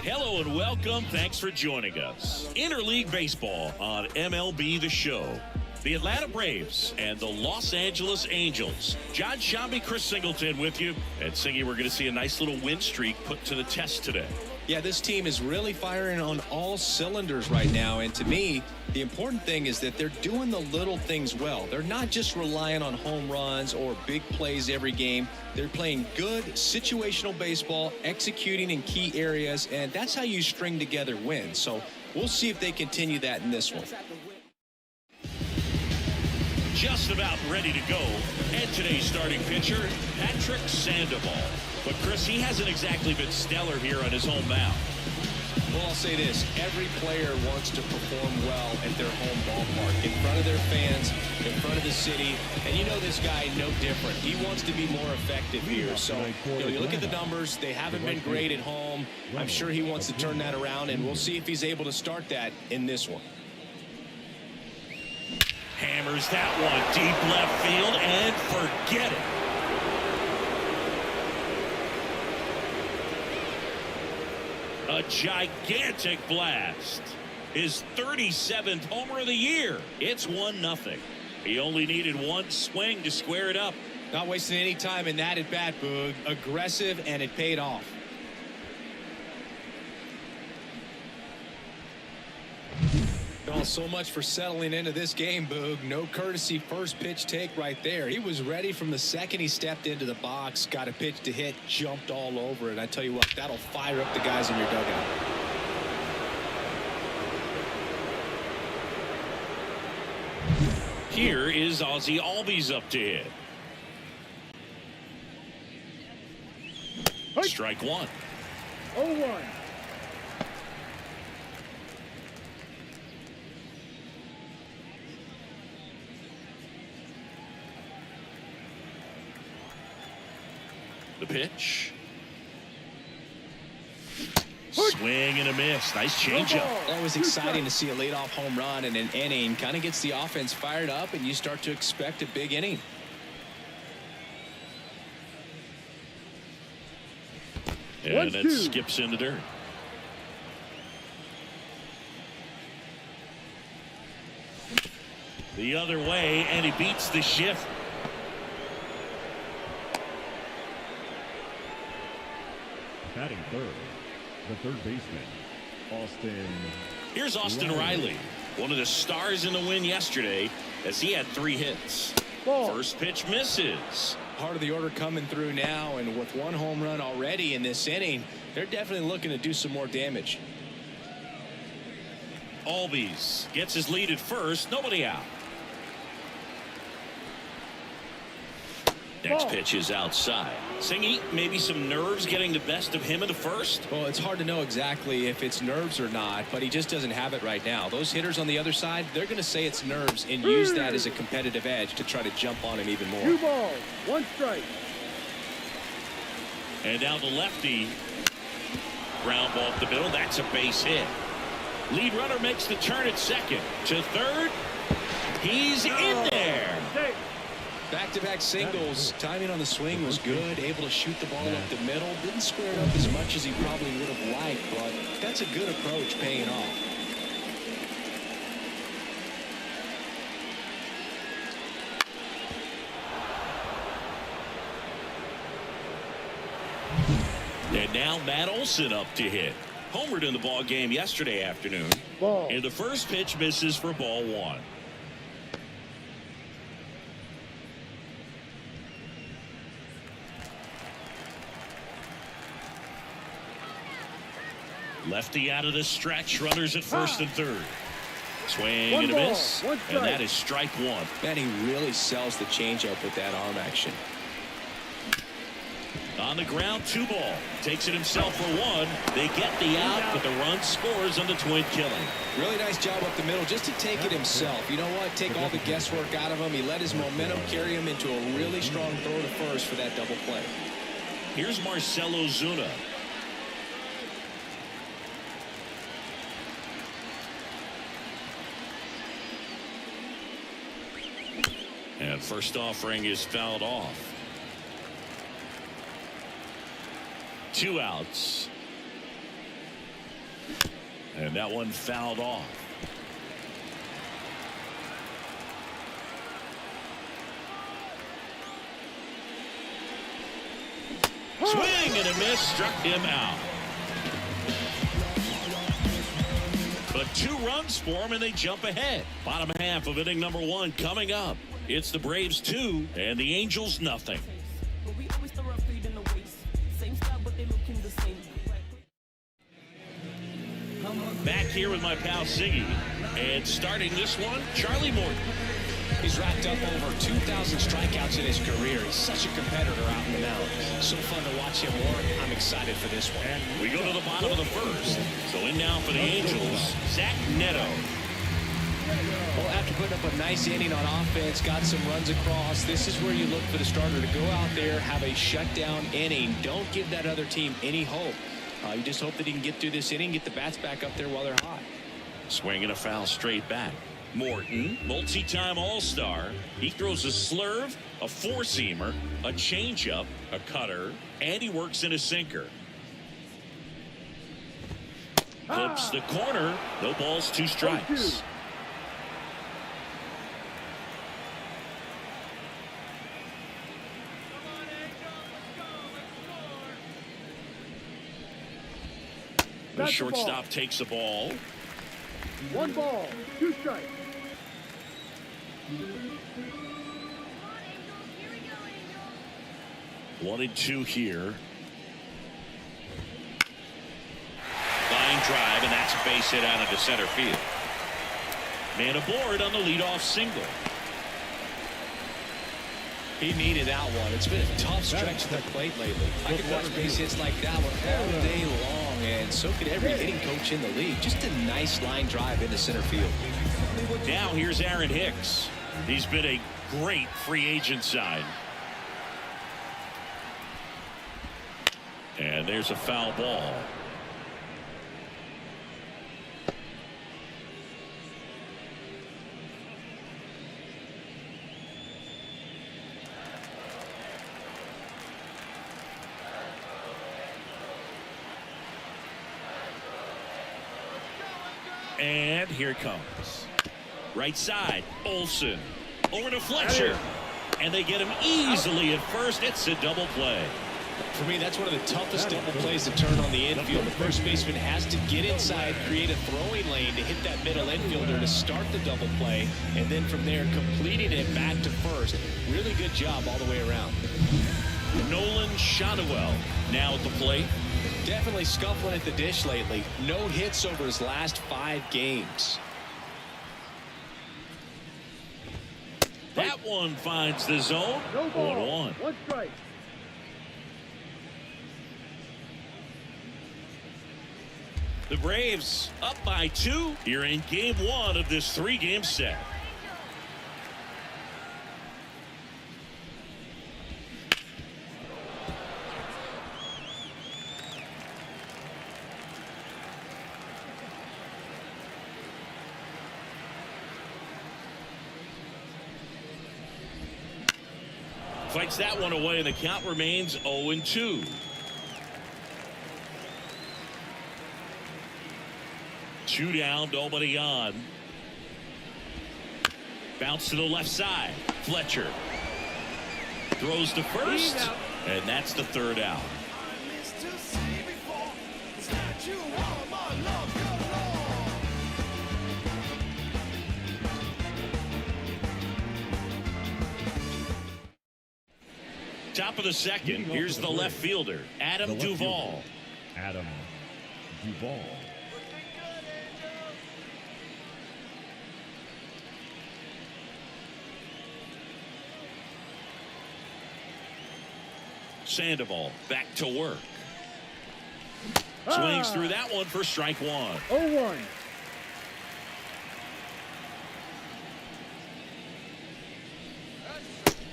Hello and welcome. Thanks for joining us. Interleague Baseball on MLB The Show. The Atlanta Braves and the Los Angeles Angels. John Shambi, Chris Singleton with you. And Singy, we're going to see a nice little win streak put to the test today. Yeah, this team is really firing on all cylinders right now. And to me, the important thing is that they're doing the little things well. They're not just relying on home runs or big plays every game. They're playing good situational baseball, executing in key areas, and that's how you string together wins. So we'll see if they continue that in this one. Just about ready to go. And today's starting pitcher, Patrick Sandoval. But Chris, he hasn't exactly been stellar here on his home mound. Well, I'll say this. Every player wants to perform well at their home ballpark, in front of their fans, in front of the city. And you know this guy no different. He wants to be more effective here. So, you look at the numbers. They haven't been great at home. I'm sure he wants to turn that around, and we'll see if he's able to start that in this one. Hammers that one deep left field and forget it. A gigantic blast. His 37th homer of the year. It's 1-0. He only needed one swing to square it up. Not wasting any time in that at bat, Boog. Aggressive, and it paid off. Oh, so much for settling into this game, Boog. No courtesy first pitch take right there. He was ready from the second he stepped into the box, got a pitch to hit, jumped all over it. I tell you what, that'll fire up the guys in your dugout. Here is Ozzie Albies up to hit. Strike one. 0-1. The pitch. Swing and a miss. Nice changeup. That was exciting to see a leadoff home run in an inning. Kind of gets the offense fired up, and you start to expect a big inning. And that skips in the dirt. The other way, and he beats the shift. Batting third, the third baseman, Austin. Here's Austin Riley, one of the stars in the win yesterday, as he had 3 hits. First pitch misses. Part of the order coming through now, and with one home run already in this inning, they're definitely looking to do some more damage. Albies gets his lead at first, nobody out. Next pitch is outside. Singy, maybe some nerves getting the best of him in the first? Well, it's hard to know exactly if it's nerves or not, but he just doesn't have it right now. Those hitters on the other side, they're going to say it's nerves and use that as a competitive edge to try to jump on him even more. 2 balls, 1 strike. And now the lefty. Ground ball up the middle. That's a base hit. Lead runner makes the turn at second. To third. He's in there. Back-to-back singles. Timing on the swing was good. Able to shoot the ball up the middle. Didn't square it up as much as he probably would have liked, but that's a good approach paying off. And now Matt Olson up to hit. Homered in the ball game yesterday afternoon. And the first pitch misses for ball 1. Lefty out of the stretch. Runners at first and third. Swing and a miss. And that is strike 1. Man, he really sells the changeup with that arm action. On the ground, 2 ball. Takes it himself for 1. They get the out, but the run scores on the twin killing. Really nice job up the middle just to take it himself. You know what? Take all the guesswork out of him. He let his momentum carry him into a really strong throw to first for that double play. Here's Marcell Ozuna. And first offering is fouled off. 2 outs. And that one fouled off. Swing and a miss, struck him out. But 2 runs for him, and they jump ahead. Bottom half of inning number 1 coming up. It's the Braves 2 and the Angels nothing. Back here with my pal Siggy, and starting this one, Charlie Morton. He's racked up over 2,000 strikeouts in his career. He's such a competitor out in the mound. So fun to watch him work. I'm excited for this one. We go to the bottom of the first. So in now for the Angels, Zach Neto. Well, after putting up a nice inning on offense, got some runs across, this is where you look for the starter to go out there, have a shutdown inning. Don't give that other team any hope. You just hope that he can get through this inning, get the bats back up there while they're hot. Swinging a foul straight back. Morton, multi-time All-Star. He throws a slurve, a four-seamer, a changeup, a cutter, and he works in a sinker. Flips the corner. No balls, 2 strikes. The shortstop takes the ball. 1 ball, 2 strikes. 1-2 here. Line drive, and that's a base hit out into center field. Man aboard on the leadoff single. He needed that one. It's been a tough stretch at the plate lately. I could watch base hits like that one all day long, and so could every hitting coach in the league. Just a nice line drive into center field. Now here's Aaron Hicks. He's been a great free agent sign. And there's a foul ball. And here it comes. Right side, Olsen. Over to Fletcher. And they get him easily at first. It's a double play. For me, that's one of the toughest double plays to turn on the infield. The first baseman has to get inside, create a throwing lane to hit that middle infielder to start the double play, and then from there completing it back to first. Really good job all the way around. Nolan Shotwell now at the plate. Definitely scuffling at the dish lately. No hits over his last 5 games. That one finds the zone. 1-1. 1 strike. The Braves up by 2 here in game 1 of this 3-game set. Fights that one away, and the count remains 0-2. 2 down, nobody on. Bounce to the left side. Fletcher throws to first, and that's the 3rd out. Top of the 2nd, here's the left fielder, Adam Duvall. Adam Duvall. Sandoval back to work. Swings through that one for strike 1. 0-1.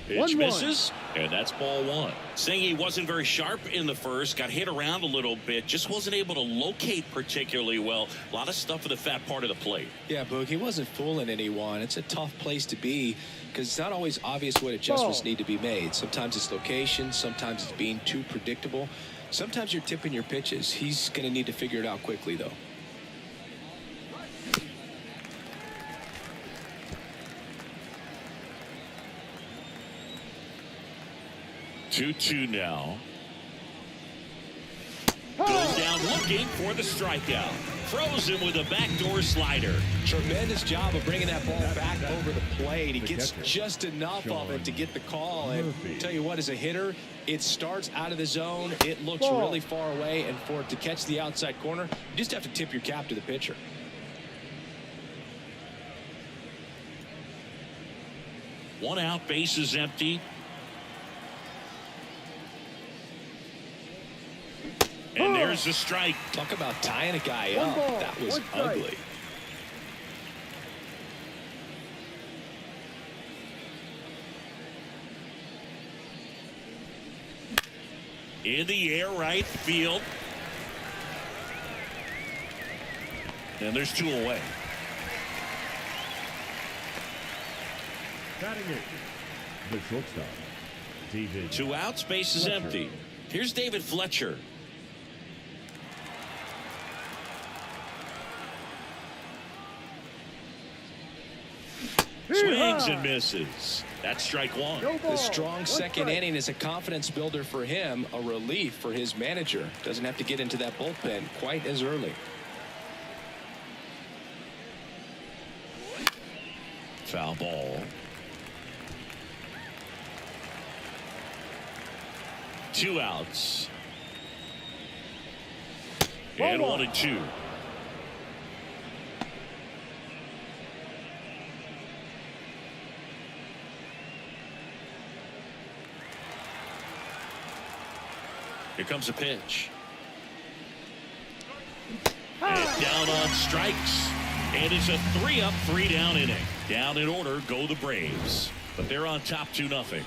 Pitch misses, and that's ball 1. Saying he wasn't very sharp in the first, got hit around a little bit, just wasn't able to locate particularly well. A lot of stuff at the fat part of the plate. Yeah, Boog, he wasn't fooling anyone. It's a tough place to be because it's not always obvious what adjustments need to be made. Sometimes it's location, sometimes it's being too predictable. Sometimes you're tipping your pitches. He's going to need to figure it out quickly, though. 2-2 now. Goes down looking for the strikeout. Throws him with a backdoor slider. Tremendous job of bringing that ball back over the plate. He gets just enough of it to get the call. And tell you what, as a hitter, it starts out of the zone. It looks really far away. And for it to catch the outside corner, you just have to tip your cap to the pitcher. One out, base is empty. And there's the strike. Talk about tying a guy up. That was ugly. In the air, right field. And there's 2 away. Batting it, the shortstop, David. 2 outs, base is empty. Here's David Fletcher. Swings and misses. That's strike 1. The strong second inning is a confidence builder for him, a relief for his manager. Doesn't have to get into that bullpen quite as early. Foul ball. 2 outs. And 1-2. Here comes a pitch. And down on strikes. And it's a 3-up, 3-down inning. Down in order go the Braves. But they're on top 2-0.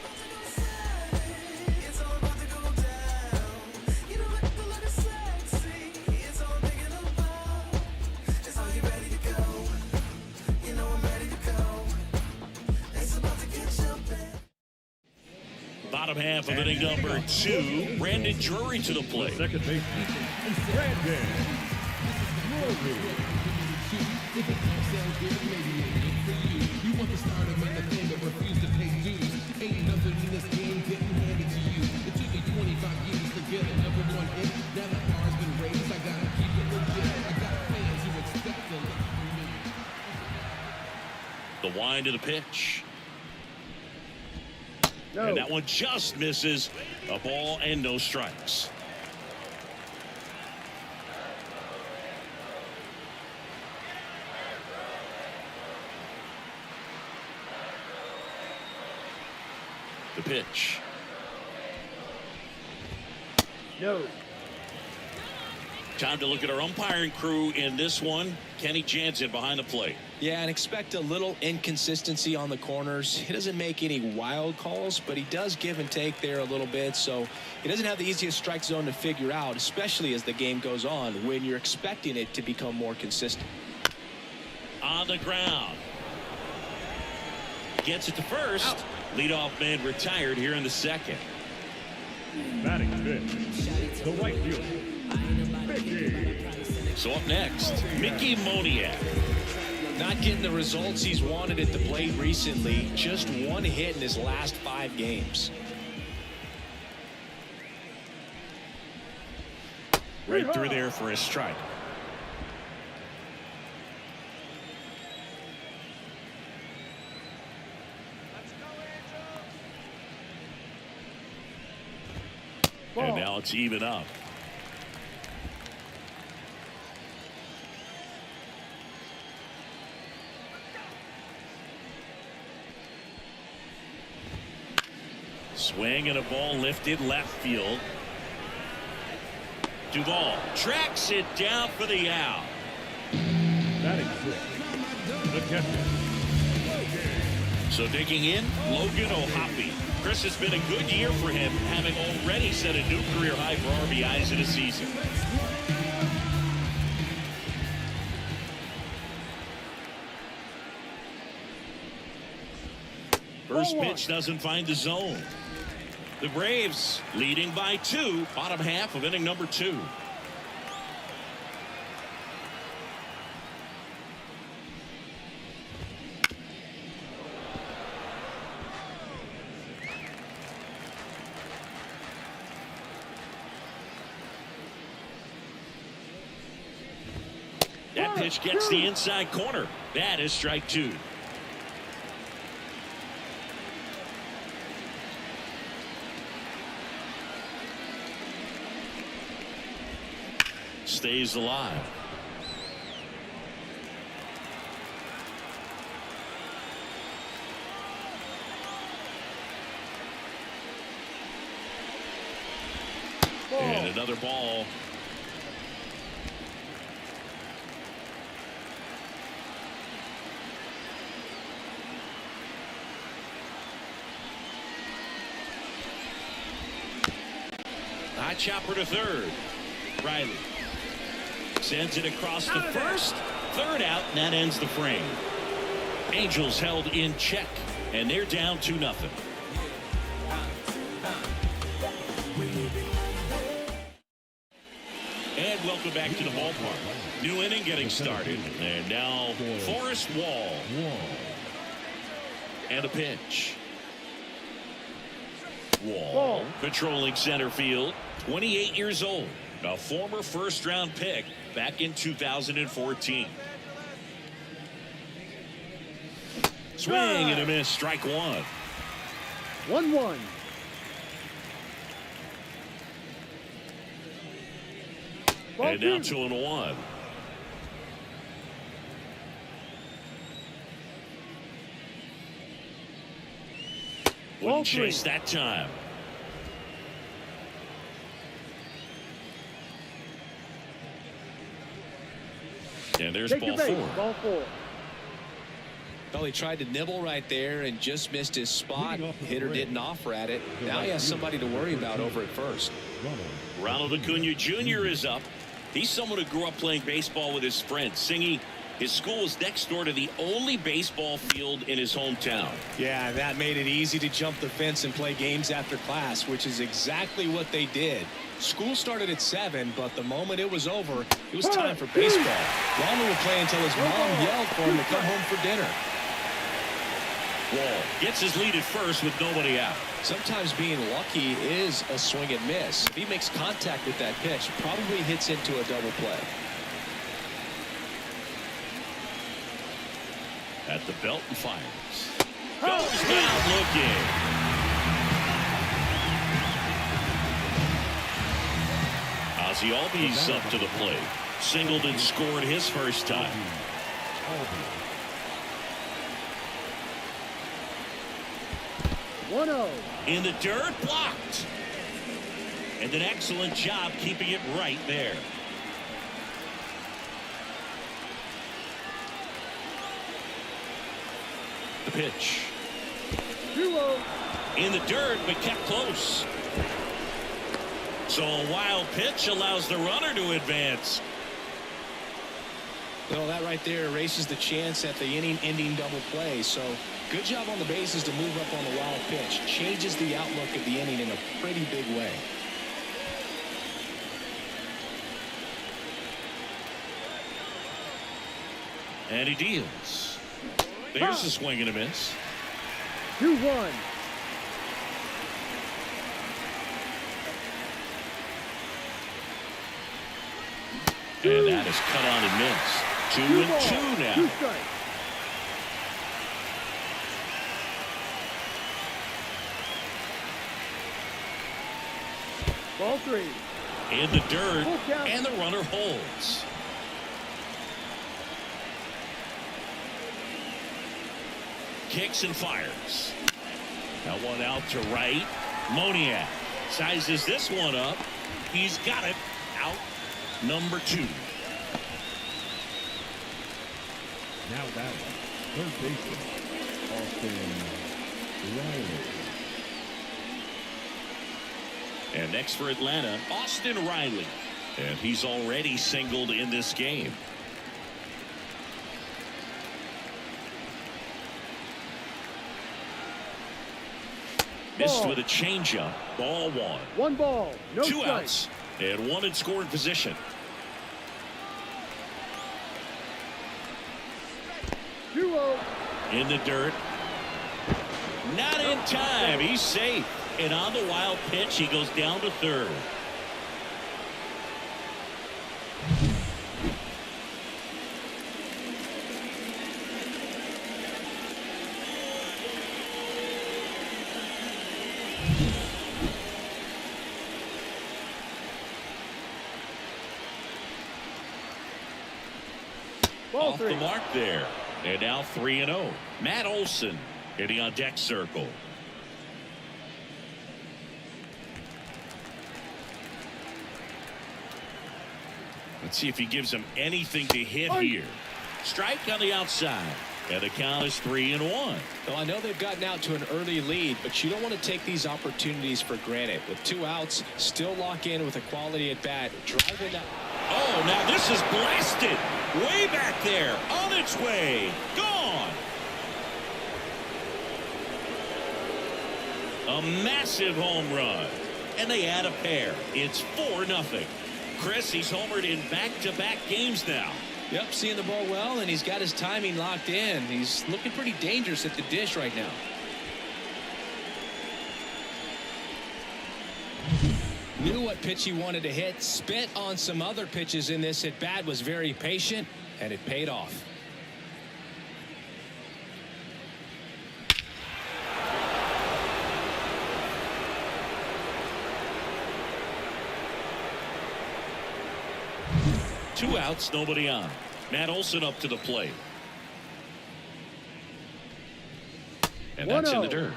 Bottom half of inning number 2. Brandon Drury to the plate. Second baseman, Brandon Drury. The wind of the pitch. No. And that one just misses. A ball and no strikes. The pitch. No. Time to look at our umpiring crew in this one. Kenny Jansen behind the plate. Yeah, and expect a little inconsistency on the corners. He doesn't make any wild calls, but he does give and take there a little bit. So he doesn't have the easiest strike zone to figure out, especially as the game goes on when you're expecting it to become more consistent. On the ground. Gets it to first. Leadoff man retired here in the second. Batting fifth, the right fielder, Mickey. So up next, Mickey Moniak. Not getting the results he's wanted at the plate recently. Just 1 hit in his last 5 games. Right through there for a strike. And now it's even up. Swing and a ball lifted left field. Duvall tracks it down for the out. Batting sixth, the catcher. So digging in, Logan O'Hoppe. Chris, has been a good year for him, having already set a new career high for RBIs in a season. First pitch doesn't find the zone. The Braves leading by 2, bottom half of inning number 2. pitch gets the inside corner. That is strike 2. Stays alive. And another ball. High chopper to third. Riley sends it across the first. Third out, and that ends the frame. Angels held in check, and they're down 2-0. And welcome back to the ballpark. New inning getting started. And now Forrest Wall. And a pitch. Wall patrolling center field. 28 years old. A former first-round pick back in 2014. Swing and a miss. Strike 1. 1-1. And now 2-1. Wouldn't chase that time. And there's ball 4. Ball 4. Well, he tried to nibble right there and just missed his spot. Hitter didn't offer at it. Now he has somebody to worry about over at first. Ronald Acuna Jr. is up. He's someone who grew up playing baseball with his friends. Singing, his school is next door to the only baseball field in his hometown. Yeah, that made it easy to jump the fence and play games after class, which is exactly what they did. School started at 7, but the moment it was over, it was time for baseball. Ronald would play until his mom yelled for him to come home for dinner. Wall gets his lead at first with nobody out. Sometimes being lucky is a swing and miss. If he makes contact with that pitch, probably hits into a double play. At the belt and fires. Goes down looking. Ozzie Albies up to the plate. Singled and scored his first time. 1-0. In the dirt, blocked. And an excellent job keeping it right there. The pitch. 2-0. In the dirt, but kept close. So a wild pitch allows the runner to advance. Well, that right there erases the chance at the inning-ending double play. So good job on the bases to move up on the wild pitch. Changes the outlook of the inning in a pretty big way. And he deals. There's a swing and a miss. 2-1. And that is cut on and missed. 2-2 now. 2 strikes. Ball 3. In the dirt, and the runner holds. Kicks and fires. That one out to right. Moniak sizes this one up. He's got it. Out number 2. Now batting, third baseman, Austin Riley. And next for Atlanta, Austin Riley. And he's already singled in this game. Missed with a changeup. Ball 1. 1 ball. No 2 strikes. outs. And 1 in scoring position. 2-0. In the dirt. Not in time. He's safe. And on the wild pitch, he goes down to third. Ball Off three. the mark there. And now 3-0. Matt Olson hitting on deck circle. Let's see if he gives him anything to hit here. Strike on the outside. And the count is 3-1. Well, I know they've gotten out to an early lead, but you don't want to take these opportunities for granted. With 2 outs, still lock in with a quality at bat. Driving that. Oh, now this is blasted. Way back there. On its way. Gone. A massive home run. And they add a pair. It's 4-0. Chris, he's homered in back-to-back games now. Yep, seeing the ball well, and he's got his timing locked in. He's looking pretty dangerous at the dish right now. Knew what pitch he wanted to hit. Spent on some other pitches in this at bat. Was very patient, and it paid off. Two outs, nobody on. Matt Olson up to the plate. And that's in the dirt.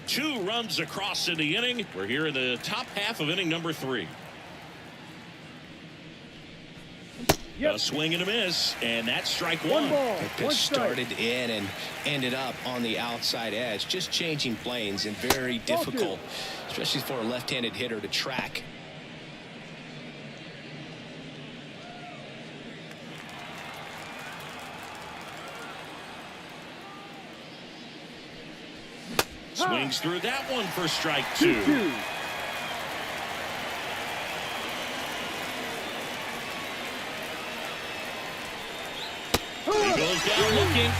Two runs across in the inning. We're here in the top half of inning number 3. Yep. A swing and a miss, and that's strike 1. One ball. The pitch started in and ended up on the outside edge, just changing planes, and very difficult, especially for a left-handed hitter, to track. Swings through that one for strike 2. 2-2. He goes down looking.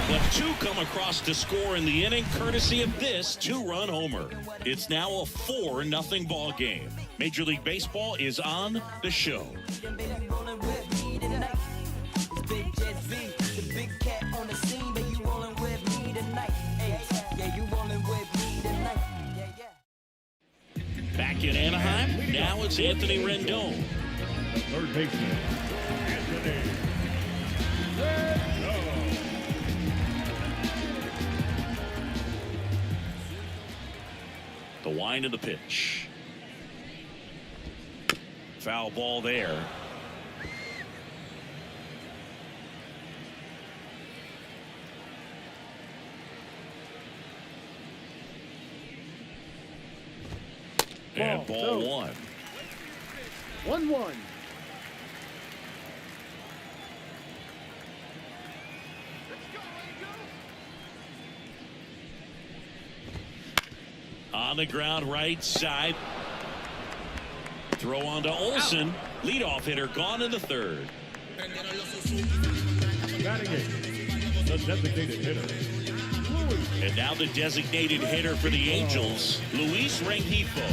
But 2 come across to score in the inning, courtesy of this 2-run homer. It's now a 4-0 ball game. Major League Baseball is on the show. Back in Anaheim, now it's Anthony Rendon. The third baseman, Anthony Rendon. The wind of the pitch. Foul ball there. And ball 1. 1-1. On the ground, right side. Throw on to Olson. Leadoff hitter gone in the 3rd. Batting in, the designated hitter. And now the designated hitter for the Angels, Luis Rengifo.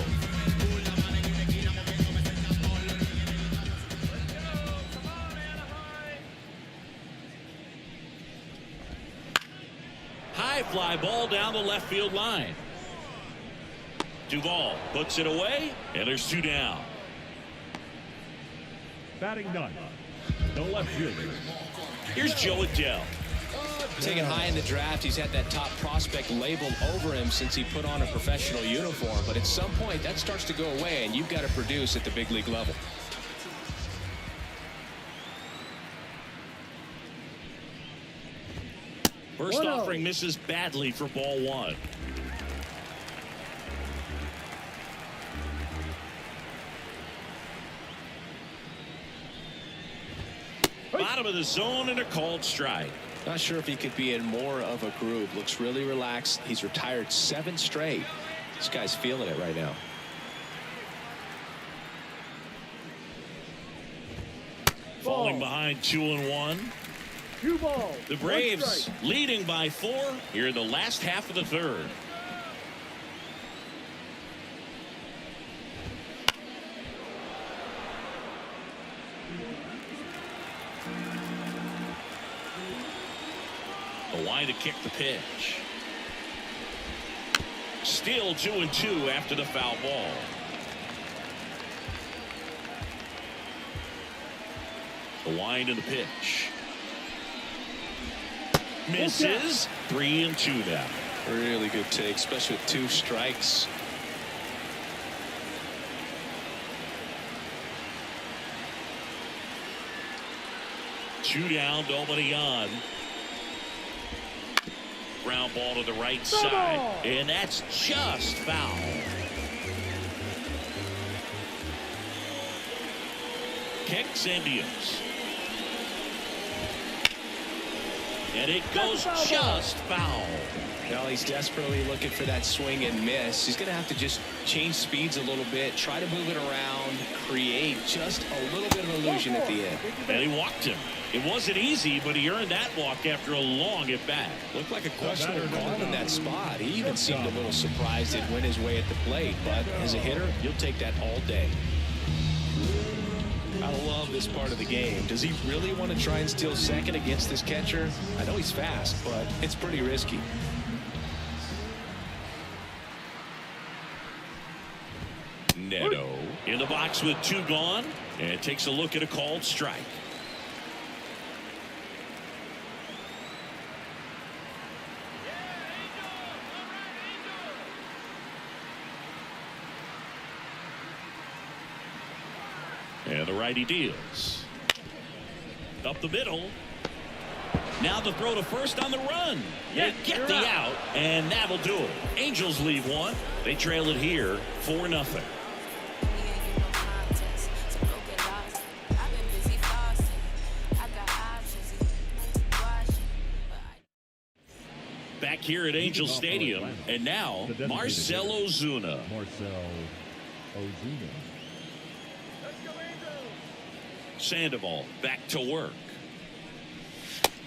High fly ball down the left field line. Duvall puts it away, and there's 2 down. Batting none, the left fielder. Here's Joe Adele. Taken high in the draft, he's had that top prospect labeled over him since he put on a professional uniform. But at some point, that starts to go away, and you've got to produce at the big league level. First offering misses badly for ball 1. Bottom of the zone and a called strike. Not sure if he could be in more of a groove. Looks really relaxed. He's retired 7 straight. This guy's feeling it right now. Falling behind 2-1. 2 balls. The Braves leading by 4 here in the last half of the 3rd. A line to kick the pitch. Still 2-2 after the foul ball. The wind and the pitch. Misses. 3-2 now. Really good take, especially with 2 strikes. Two down, nobody on. Ground ball to the right side, and that's just foul. Kicks and deals. And it goes just foul. Now he's desperately looking for that swing and miss. He's going to have to just change speeds a little bit, try to move it around, create just a little bit of illusion at the end. And he walked him. It wasn't easy, but he earned that walk after a long at bat. Looked like a questionable call in that spot. He even seemed a little surprised it went his way at the plate, but as a hitter, you'll take that all day. I love this part of the game. Does he really want to try and steal second against this catcher? I know he's fast, but it's pretty risky. Neto in the box with 2 gone, and takes a look at a called strike. And the righty deals. Up the middle. Now the throw to first on the run. They get the out, and that'll do it. Angels leave 1. They trail it here 4-0. Back here at Angel Stadium, and now Marcell Ozuna. Marcell Ozuna. Sandoval back to work.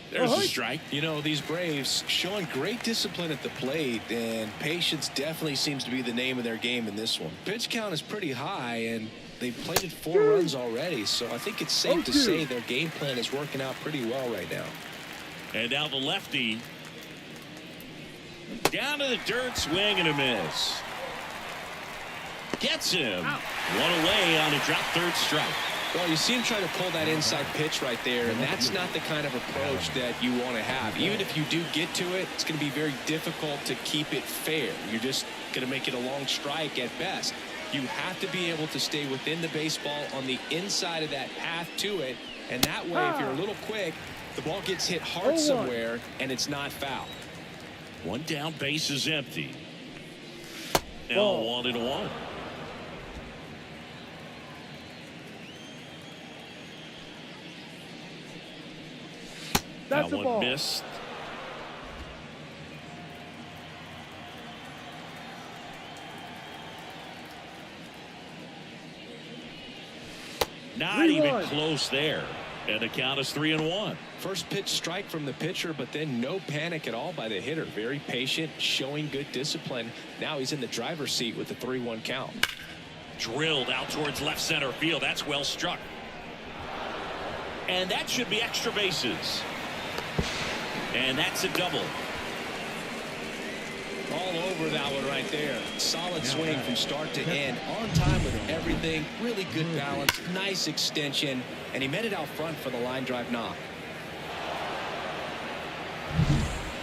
There's a strike. You know, these Braves showing great discipline at the plate, and patience definitely seems to be the name of their game in this one. Pitch count is pretty high, and they've plated 4 runs already, so I think it's safe to say their game plan is working out pretty well right now. And now the lefty. Down to the dirt, swing and a miss. Gets him. 1 away on a drop third strike. Well, you see him trying to pull that inside pitch right there, and that's not the kind of approach that you want to have. Even if you do get to it, it's going to be very difficult to keep it fair. You're just going to make it a long strike at best. You have to be able to stay within the baseball on the inside of that path to it, and that way, if you're a little quick, the ball gets hit hard somewhere, and it's not foul. 1 down, base is empty. Now 1-1. That's that a one ball. Missed. Not even close there. And the count is 3-1. First pitch strike from the pitcher, but then no panic at all by the hitter. Very patient, showing good discipline. Now he's in the driver's seat with the 3-1 count. Drilled out towards left center field. That's well struck. And that should be extra bases. And that's a double. All over that one right there. Solid swing from start to end. On time with everything. Really good balance. Nice extension. And he met it out front for the line drive knock.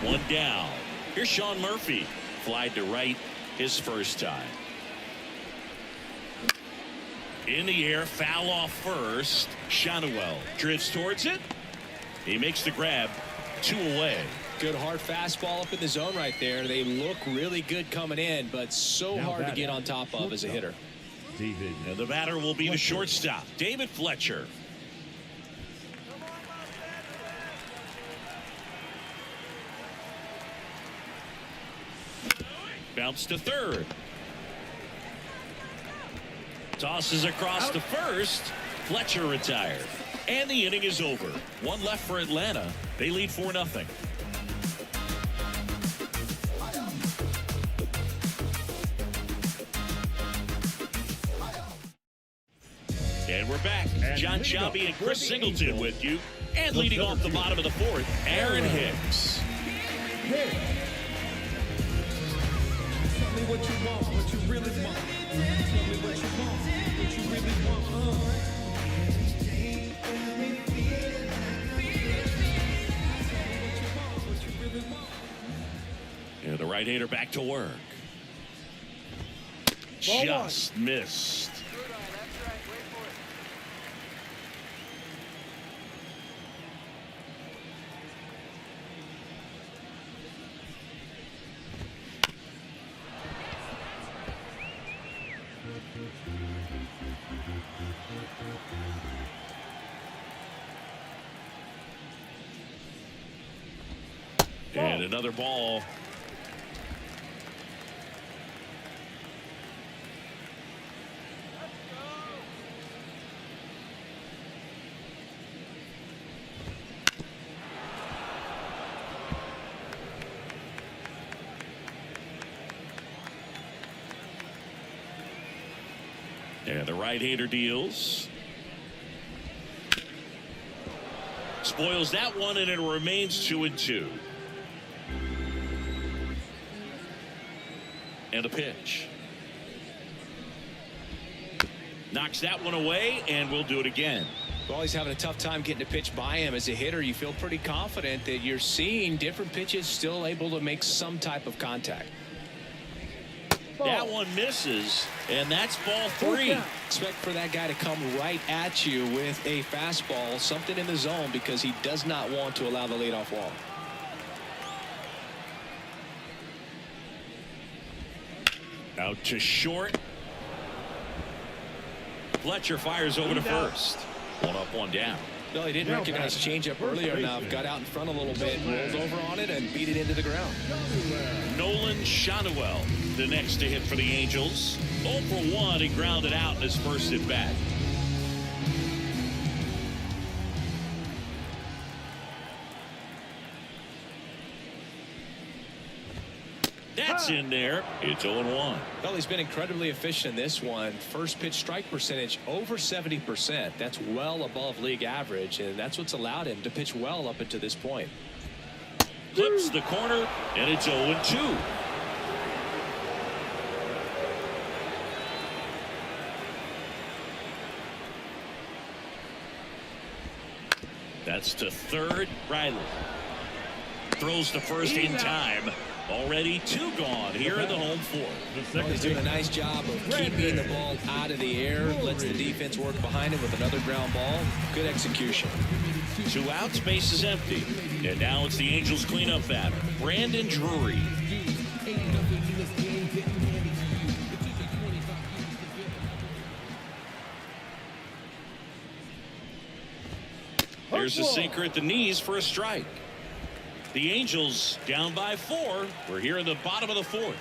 1 down. Here's Sean Murphy. Flied to right his first time. In the air, foul off first. Shanuel drifts towards it. He makes the grab. 2 away. Good hard fastball up in the zone right there. They look really good coming in, but so hard to get on top of as a hitter. David. And the batter will be the shortstop, David Fletcher. Bounce to third. Tosses across to first. Fletcher retired. And the inning is over. 1 left for Atlanta. They lead 4-0. And we're back. John Shelby and Chris Singleton with you. And leading off the bottom of the 4th, Aaron Hicks. what you want, what you really want. Tell me what you want, what you really want. And the right-hander back to work. Ball Just missed. And another ball. And the right-hander deals. Spoils that one, and it remains 2-2. And a pitch. Knocks that one away, and we'll do it again. Well, he's having a tough time getting a pitch by him. As a hitter, you feel pretty confident that you're seeing different pitches still able to make some type of contact. That one misses, and that's ball 3. Expect for that guy to come right at you with a fastball, something in the zone, because he does not want to allow the leadoff walk. Out to short. Fletcher fires over to first. 1 up, 1 down. No, he didn't recognize the changeup earlier enough. Got out in front a little bit, rolled over on it, and beat it into the ground. Nolan Shotwell, the next to hit for the Angels. 0 for 1. He grounded out in his first at bat. That's in there. It's 0-1. Well, he's been incredibly efficient in this one. First pitch strike percentage over 70%. That's well above league average, and that's what's allowed him to pitch well up until this point. Clips the corner, and it's 0-2. That's to third. Riley throws to first in time. Already 2 gone here in the home 4th. Well, he's doing a nice job of keeping the ball out of the air. Lets the defense work behind him with another ground ball. Good execution. 2 outs, base is empty. And now it's the Angels cleanup batter, Brandon Drury. There's a sinker at the knees for a strike. The Angels down by 4. We're here in the bottom of the 4th.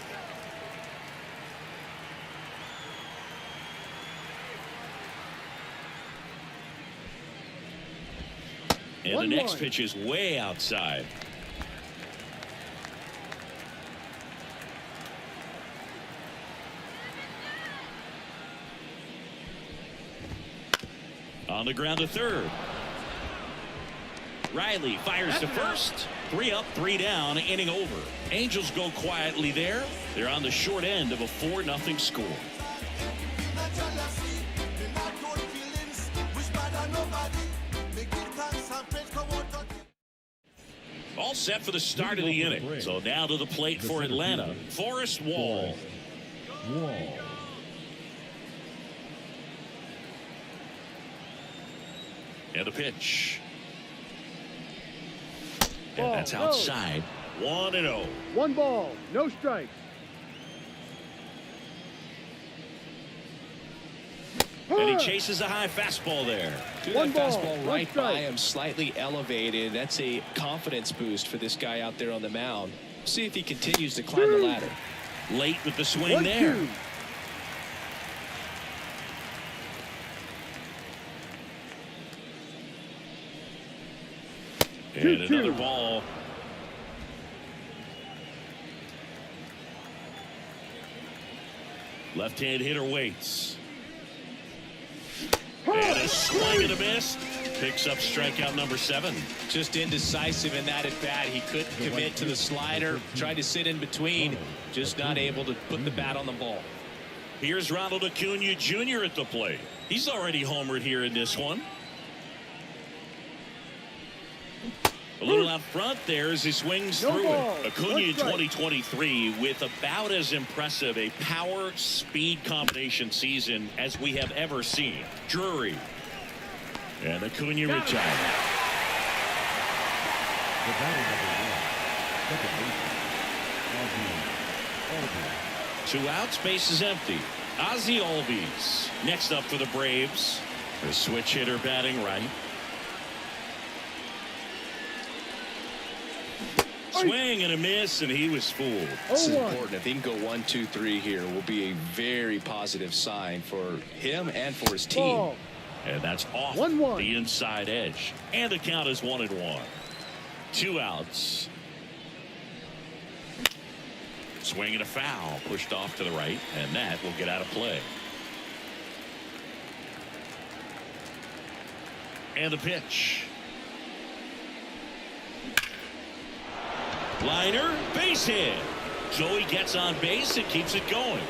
And the next pitch is way outside. On the ground to third. Riley fires to first. 3 up, 3 down, inning over. Angels go quietly there. They're on the short end of a 4-0 score. All set for the start of the inning. So now to the plate for Atlanta, Forrest Wall. And a pitch. And that's outside. 1-0. 1 ball, no strikes. And he chases a high fastball there. That fastball right by him, slightly elevated. That's a confidence boost for this guy out there on the mound. See if he continues to climb the ladder. Late with the swing there. 1-2. And another ball. Left-hand hitter waits. And a swing and a miss. Picks up strikeout number 7. Just indecisive in that at bat. He couldn't commit to the slider. Tried to sit in between. Just not able to put the bat on the ball. Here's Ronald Acuna Jr. at the plate. He's already homered here in this one. A little out front there as he swings through it. Acuna in 2023 with about as impressive a power-speed combination season as we have ever seen. Drury. And Acuna retired. The batting number 1. 2 outs, base is empty. Ozzie Albies next up for the Braves. The switch hitter batting right. Swing and a miss, and he was fooled. This is important. If he can go 1, 2, 3 here, will be a very positive sign for him and for his team. And that's off the inside edge. And the count is 1-1. 2 outs. Swing and a foul. Pushed off to the right. And that will get out of play. And the pitch. Liner. Base hit. Joey gets on base and keeps it going.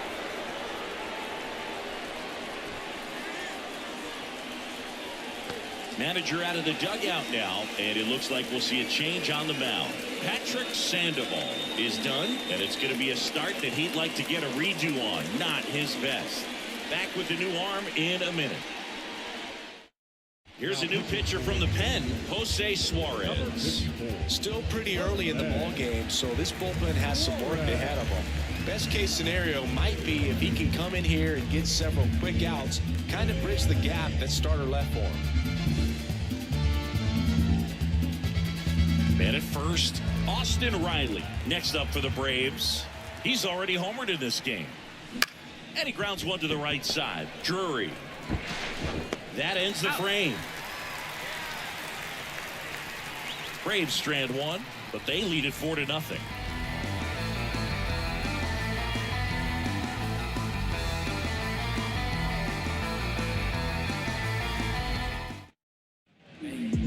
Manager out of the dugout now, and it looks like we'll see a change on the mound. Patrick Sandoval is done, and it's going to be a start that he'd like to get a redo on. Not his best. Back with the new arm in a minute. Here's a new pitcher from the pen, Jose Suarez. Still pretty early in the ball game, so this bullpen has some work ahead of him. Best case scenario might be if he can come in here and get several quick outs, kind of bridge the gap that starter left for him. Man at first, Austin Riley next up for the Braves. He's already homered in this game. And he grounds one to the right side. Drury. That ends the frame. Braves strand one, but they lead it 4-0.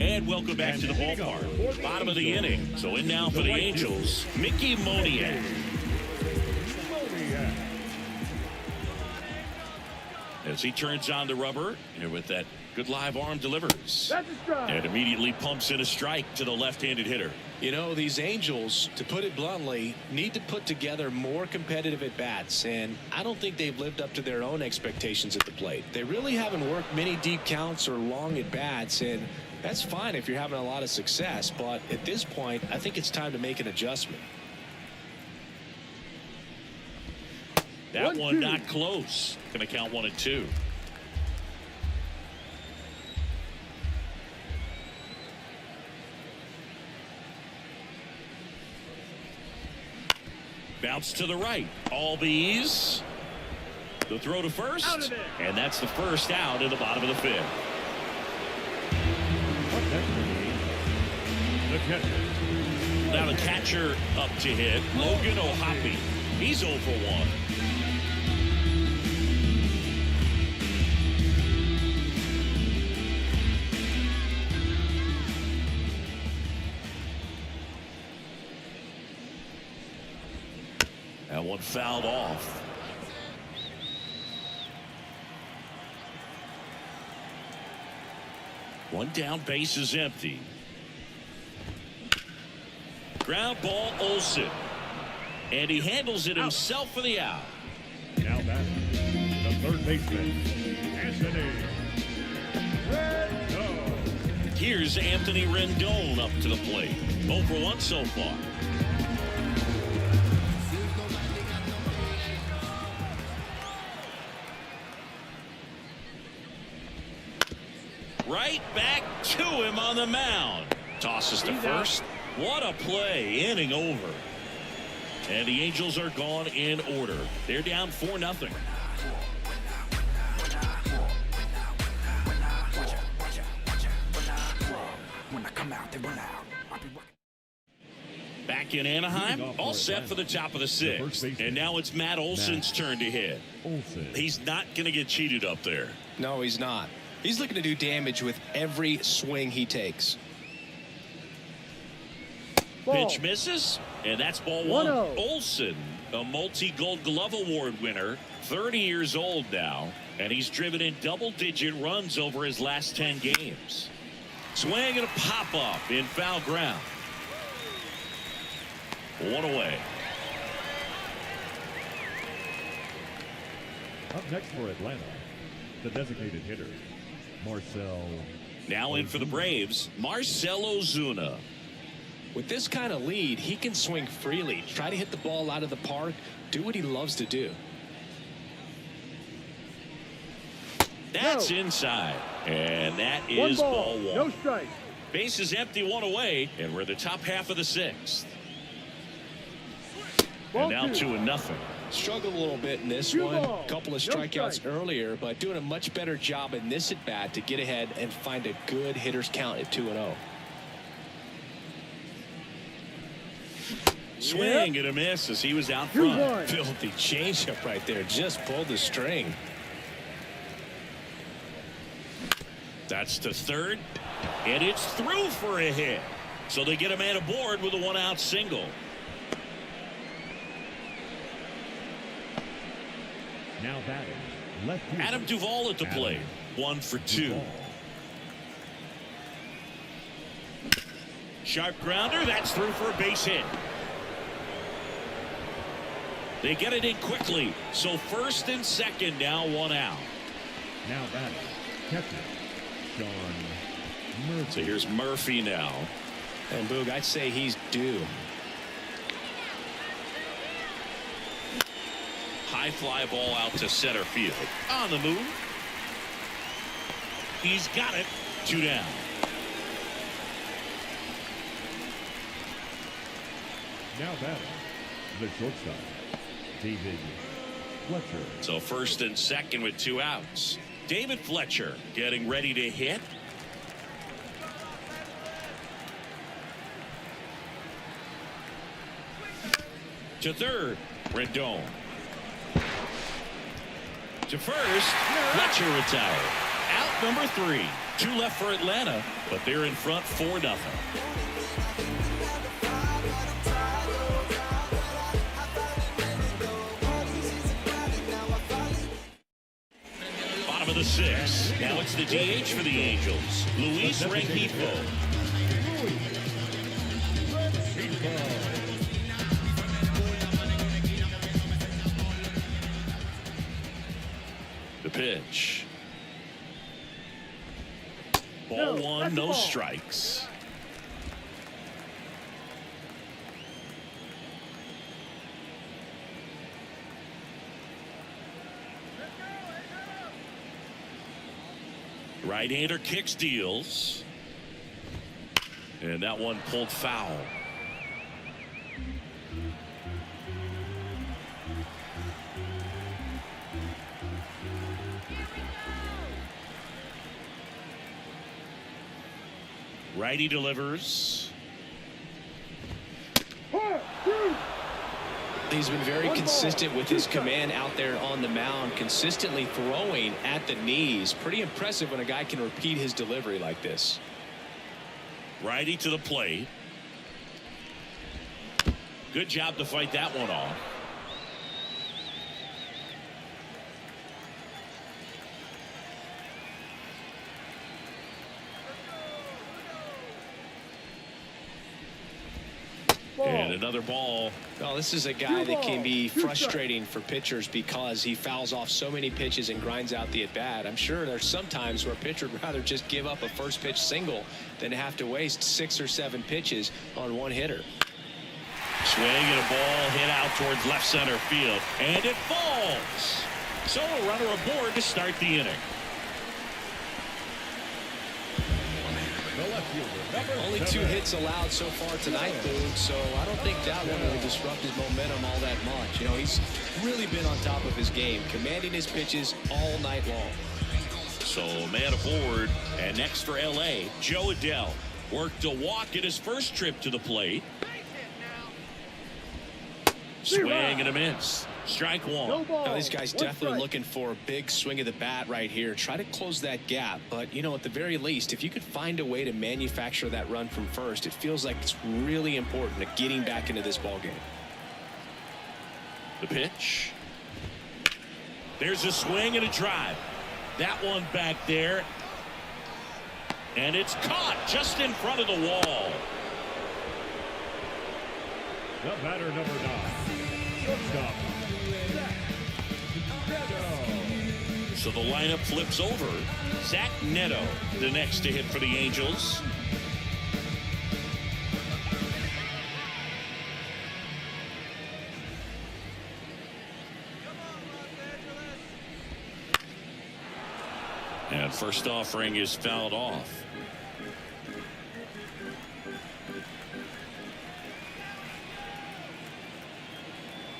And welcome back to the ballpark. Bottom of the inning. So in now for the Angels, Mickey Moniak. As he turns on the rubber, and with that good live arm delivers. And immediately pumps in a strike to the left-handed hitter. You know, these Angels, to put it bluntly, need to put together more competitive at-bats, and I don't think they've lived up to their own expectations at the plate. They really haven't worked many deep counts or long at-bats, and that's fine if you're having a lot of success, but at this point, I think it's time to make an adjustment. That one not close. Going to count 1-2. Bounce to the right. Albies. The throw to first. And that's the first out in the bottom of the 5th. Now the catcher up to hit. Logan O'Hoppe. He's 0 for 1. That one fouled off. One down, base is empty. Ground ball, Olsen. And he handles it himself for the out. Now batting, the third baseman, Anthony Rendon. Here's Anthony Rendon up to the plate. 0 for 1 so far. Right back to him on the mound. Tosses to first. What a play. Inning over. And the Angels are gone in order. They're down 4-0. Back in Anaheim, all set for the top of the 6th. And now it's Matt Olson's turn to hit. He's not going to get cheated up there. No, he's not. He's looking to do damage with every swing he takes. Ball. Pitch misses, and that's ball 1-0. one. Olson, a multi-Gold Glove Award winner, 30 years old now, and he's driven in double-digit runs over his last 10 games. Swing and a pop-up in foul ground. One away. Up next for Atlanta, the designated hitter, Marcell. Now in for the Braves, Marcell Ozuna. With this kind of lead, he can swing freely, try to hit the ball out of the park, do what he loves to do. That's No. inside, and that One is ball, ball one. no strike. Base is empty, one away, and we're in the top half of the sixth. Ball And now 2. 2-0. Struggled a little bit in this Two one. balls, Couple of no strikeouts strike. earlier, but doing a much better job in this at bat to get ahead and find a good hitter's count at 2-0. Swing and a miss as he was out 2-1. front. Filthy changeup right there. Just pulled the string. That's to third, and it's through for a hit. So they get a man aboard with a one-out single. Now batting, left fielder, Adam Duvall at the Adam plate. 1 for 2. Duvall. Sharp grounder. That's through for a base hit. They get it in quickly. So first and second now, one out. Now batting, catcher, Sean Murphy. So here's Murphy now. And Boog, I'd say he's due. High fly ball out to center field. On the move. He's got it. 2 down. Now batting, the shortstop, David Fletcher. So first and second with 2 outs. David Fletcher getting ready to hit. To third, Rendon. To first, Fletcher retired. Out number 3. 2 left for Atlanta, but they're in front 4-0. Bottom of the 6th. Now it's the DH for the Angels, Luis Rengifo. The pitch. Ball No, 1, that's no the ball. strikes. Right-hander kicks, deals. And that one pulled foul. Righty delivers. He's been very One consistent ball, with two his strikes. command out there on the mound, consistently throwing at the knees. Pretty impressive when a guy can repeat his delivery like this. Righty to the plate. Good job to fight that one off. And another ball. Well, this is a guy that can be Two balls, two frustrating for pitchers because he fouls off so many pitches and grinds out the at-bat. I'm sure there's some times where a pitcher would rather just give up a first pitch single than have to waste 6 or 7 pitches on one hitter. Swing and a ball hit out towards left center field. And it falls. So a runner aboard to start the inning. The left fielder, number Only 2 7. hits allowed so far tonight, Boog, so I don't think that one will disrupt his momentum all that much. You know, he's really been on top of his game, commanding his pitches all night long. So a man aboard. And next for LA, Joe Adell worked a walk at his first trip to the plate. Swing and a miss. Strike No one. ball. Now, these guys One definitely strike. looking for a big swing of the bat right here. Try to close that gap. But, you know, at the very least, if you could find a way to manufacture that run from first, it feels like it's really important to getting back into this ballgame. The pitch. There's a swing and a drive. That one back there. And it's caught just in front of the wall. The batter, number 9. Shortstop. Neto. So the lineup flips over. Zach Neto, the next to hit for the Angels. And first offering is fouled off.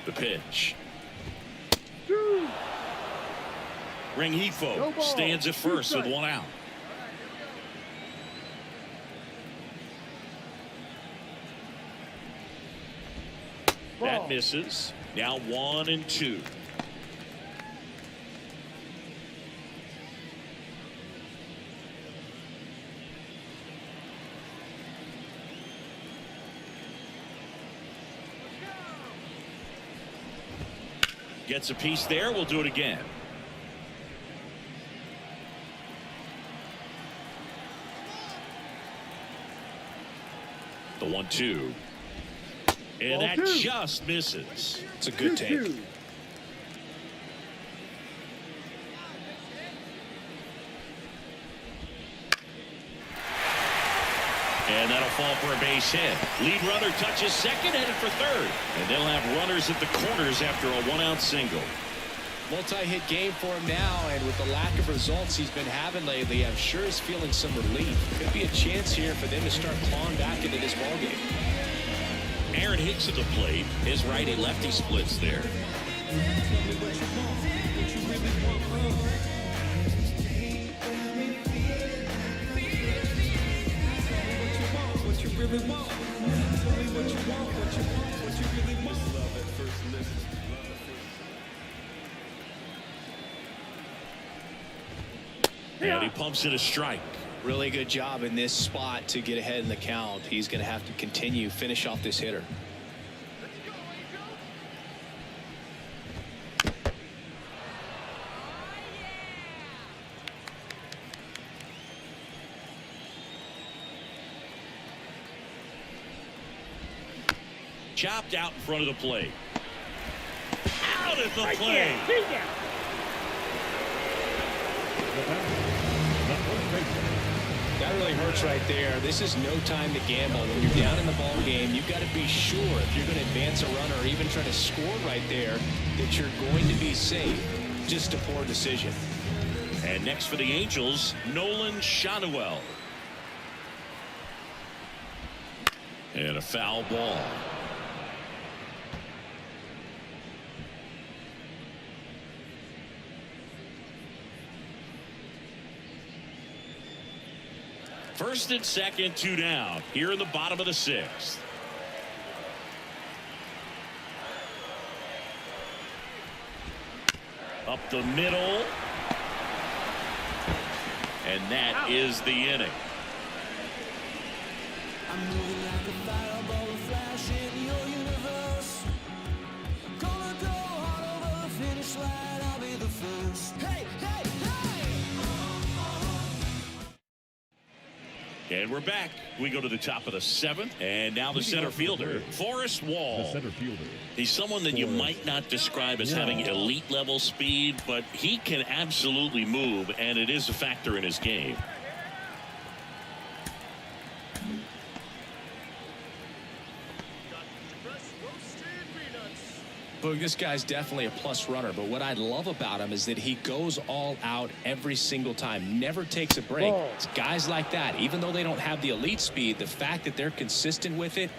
The pitch. Rengifo No ball. stands at first with 1 out. That Ball. misses. Now 1 and 2. Gets a piece there. We'll do it again. The 1-2. And Ball that 2. just misses. It's a good take. 2-2. And that'll fall for a base hit. Lead runner touches second, headed for third. And they'll have runners at the corners after a 1-out single. Multi-hit game for him now, and with the lack of results he's been having lately, I'm sure he's feeling some relief. Could be a chance here for them to start clawing back into this ballgame. Aaron Hicks at the plate. His righty-lefty splits there. And he pumps it a strike. Really good job in this spot to get ahead in the count. He's going to have to finish off this hitter. Chopped out in front of the plate. Out at the plate. The batter, the first baseman. That really hurts right there. This is no time to gamble. When you're down in the ball game, you've got to be sure if you're going to advance a runner or even try to score right there that you're going to be safe. Just a poor decision. And next for the Angels, Nolan Shanuel. And a foul ball. First and second, 2 down. Here in the bottom of the 6th. Up the middle. And that is the inning. I'm moving like a fireball, a flash in your universe. Gonna go all over the finish line, I'll be the first. Hey, hey, hey! And we're back. We go to the top of the 7th. And now the center fielder, Forrest The Wall. center fielder. He's someone that you might not describe as having elite level speed, but he can absolutely move, and it is a factor in his game. Boog, this guy's definitely a plus runner, but what I love about him is that he goes all out every single time, never takes a break. Ball. It's guys like that, even though they don't have the elite speed, the fact that they're consistent with it,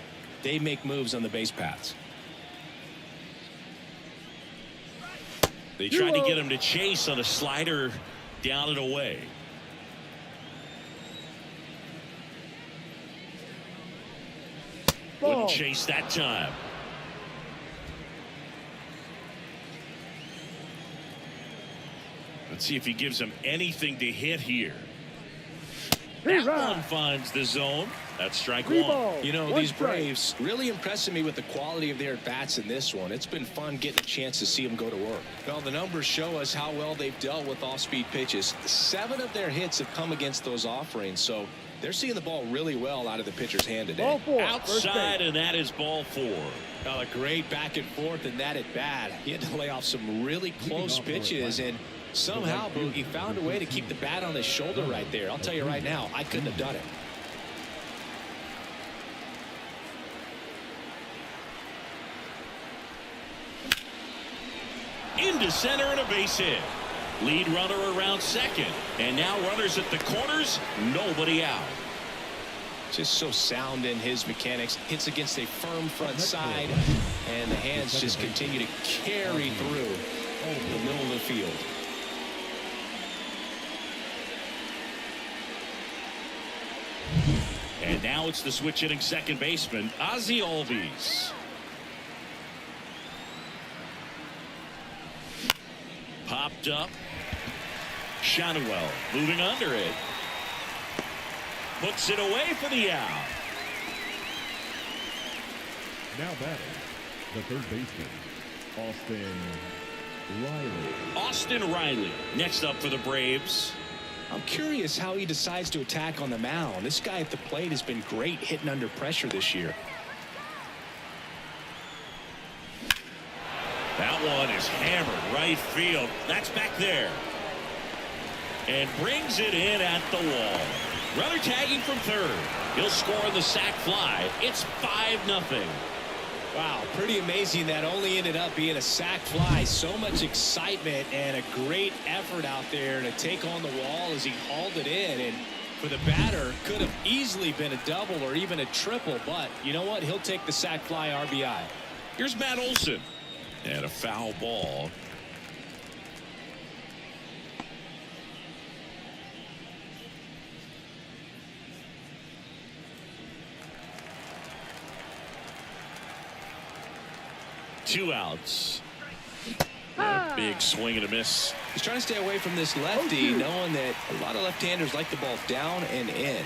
they make moves on the base paths. They tried to get him to chase on a slider down and away. Ball. Wouldn't chase that time. Let's see if he gives him anything to hit here. Hey, That one finds the zone. That's strike Three one. balls, You know, one these strike. Braves really impressing me with the quality of their bats in this one. It's been fun getting a chance to see them go to work. Well, the numbers show us how well they've dealt with off-speed pitches. 7 of their hits have come against those off-range, so they're seeing the ball really well out of the pitcher's hand today. Ball 4. first Outside, base. and that is ball 4. Well, a great back and forth in that at bat. He had to lay off some really close pitches, and somehow Boogie found a way to keep the bat on his shoulder right there. I'll tell you right now, I couldn't have done it. Into center and a base hit. Lead runner around second. And now runners at the corners. Nobody out. Just so sound in his mechanics. Hits against a firm front side, and the hands just continue to carry through the middle of the field. And now it's the switch hitting second baseman, Ozzie Albies. Popped up. Shotwell moving under it. Puts it away for the out. Now batting, the third baseman, Austin Riley next up for the Braves. I'm curious how he decides to attack on the mound. This guy at the plate has been great hitting under pressure this year. That one is hammered right field. That's back there. And brings it in at the wall. Runner tagging from third. He'll score on the sac fly. It's 5-0. Wow, pretty amazing that only ended up being a sac fly. So much excitement and a great effort out there to take on the wall as he hauled it in. And for the batter, could have easily been a double or even a triple. But you know what? He'll take the sac fly RBI. Here's Matt Olson. And a foul ball. Two outs. A big swing and a miss. He's trying to stay away from this lefty, knowing that a lot of left-handers like the ball down and in.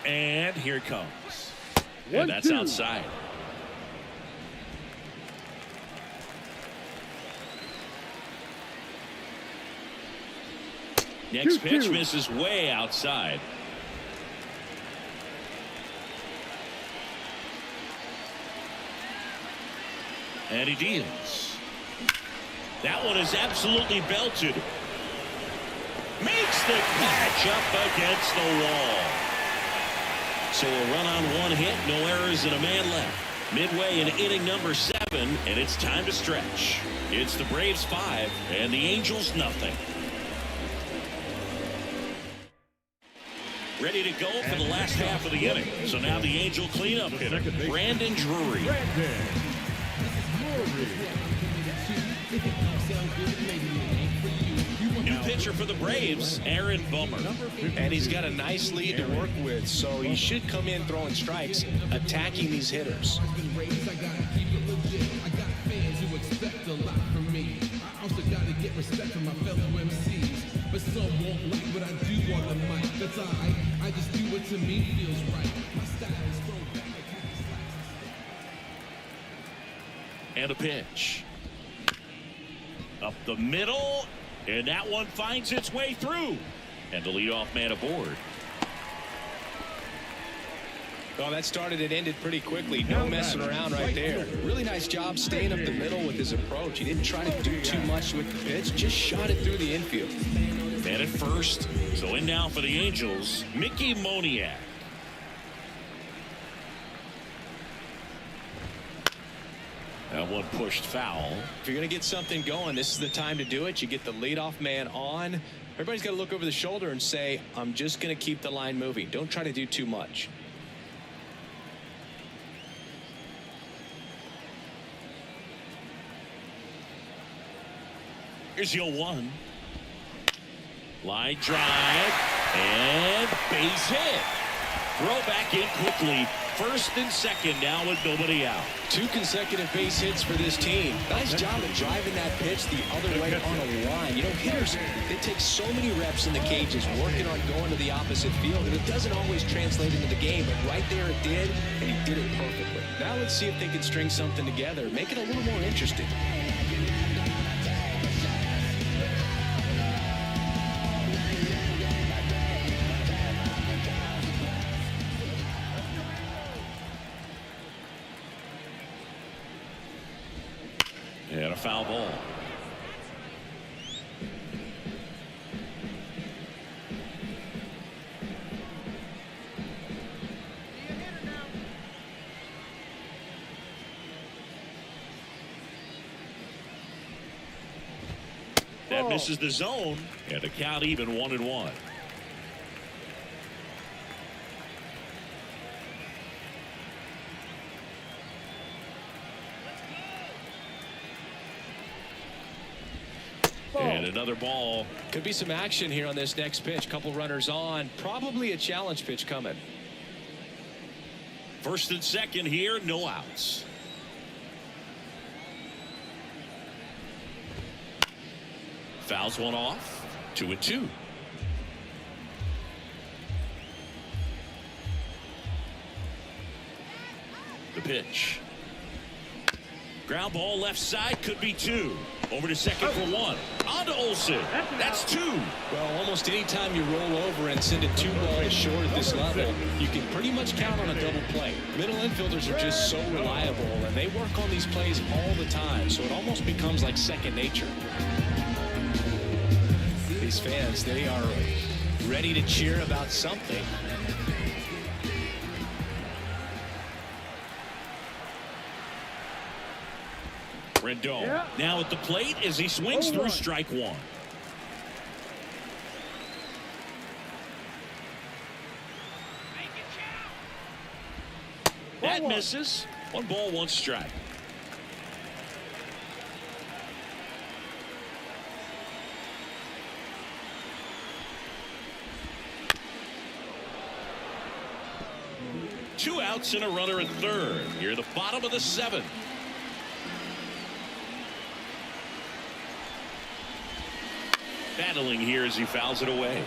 And here it comes. And 1-2. that's outside. Next 2-2. pitch misses way outside. And he deals. That one is absolutely belted. Makes the catch up against the wall. So a run on one hit, no errors, and a man left. Midway in inning number 7, and it's time to stretch. It's the Braves 5 and the Angels 0. Ready to go for the last half of the inning. So now the Angel cleanup hitter, Brandon Drury. New pitcher for the Braves, Aaron Bummer. And he's got a nice lead to work with, so he should come in throwing strikes, attacking these hitters. But some won't like what I do on the mic. That's alright. I just do what to me feels right. My style is throwback. And a pitch. Up the middle. And that one finds its way through. And the leadoff man aboard. Well, that started and ended pretty quickly. No messing around right there. Really nice job staying up the middle with his approach. He didn't try to do too much with the pitch. Just shot it through the infield. Man at first. So in now for the Angels, Mickey Moniak. That one pushed foul. If you're going to get something going, this is the time to do it. You get the leadoff man on. Everybody's got to look over the shoulder and say, I'm just going to keep the line moving. Don't try to do too much. Here's your 1. Line drive and base hit. Throw back in quickly. First and second now with nobody out. 2 consecutive base hits for this team. Nice job of driving that pitch the other way on a line. You know, hitters, they take so many reps in the cages working on going to the opposite field, and it doesn't always translate into the game, but right there it did, and he did it perfectly. Now let's see if they can string something together, make it a little more interesting. And a foul ball. That misses the zone, and the count even 1-1. And another ball. Could be some action here on this next pitch. Couple runners on. Probably a challenge pitch coming. First and second here, no outs. Fouls one off. 2-2. The pitch. Ground ball left side, could be 2. Over to second for 1. On to Olsen. That's 2. Well, almost any time you roll over and send it 2 balls short at this level, you can pretty much count on a double play. Middle infielders are just so reliable, and they work on these plays all the time, so it almost becomes like second nature. These fans, they are ready to cheer about something. Rendon now at the plate as he swings through strike 1. That misses. 1 ball, 1 strike. Two outs and a runner at third. Here, the bottom of the 7th. Battling here as he fouls it away.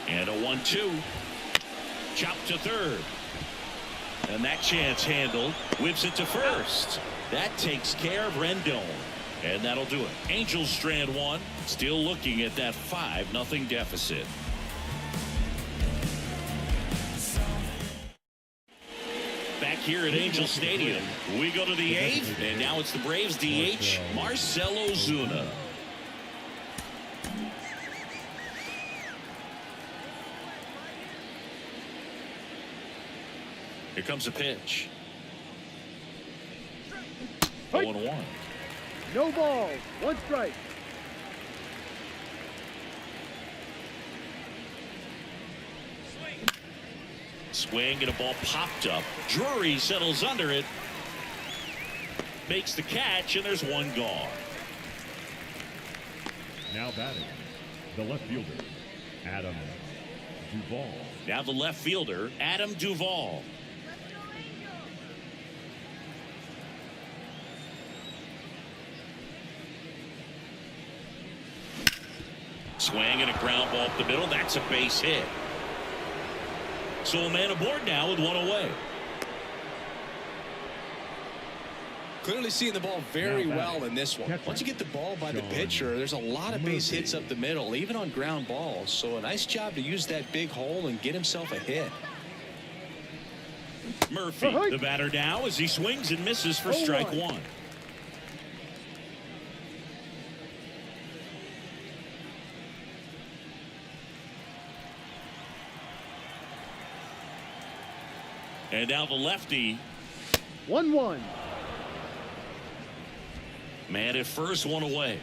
And a 1-2. Chopped to third. And that chance handled. Whips it to first. That takes care of Rendon. And that'll do it. Angels strand 1. Still looking at that 5-0 deficit. Back here at Angel Stadium, we go to the 8th, and now it's the Braves DH, Marcell Ozuna. Here comes a pitch. 0-1. No balls, 1 strike. Swing and a ball popped up. Drury settles under it. Makes the catch, and there's 1 gone. Now batting, the left fielder, Adam Duvall. Now the left fielder, Adam Duvall. Swing and a ground ball up the middle. That's a base hit. So a man aboard now with 1 away. Clearly seeing the ball very well in this one. Once you get the ball by the pitcher, there's a lot of base hits up the middle, even on ground balls. So a nice job to use that big hole and get himself a hit. Murphy, the batter now, as he swings and misses for strike 1. And now the lefty. 1-1. Man at first, 1 away.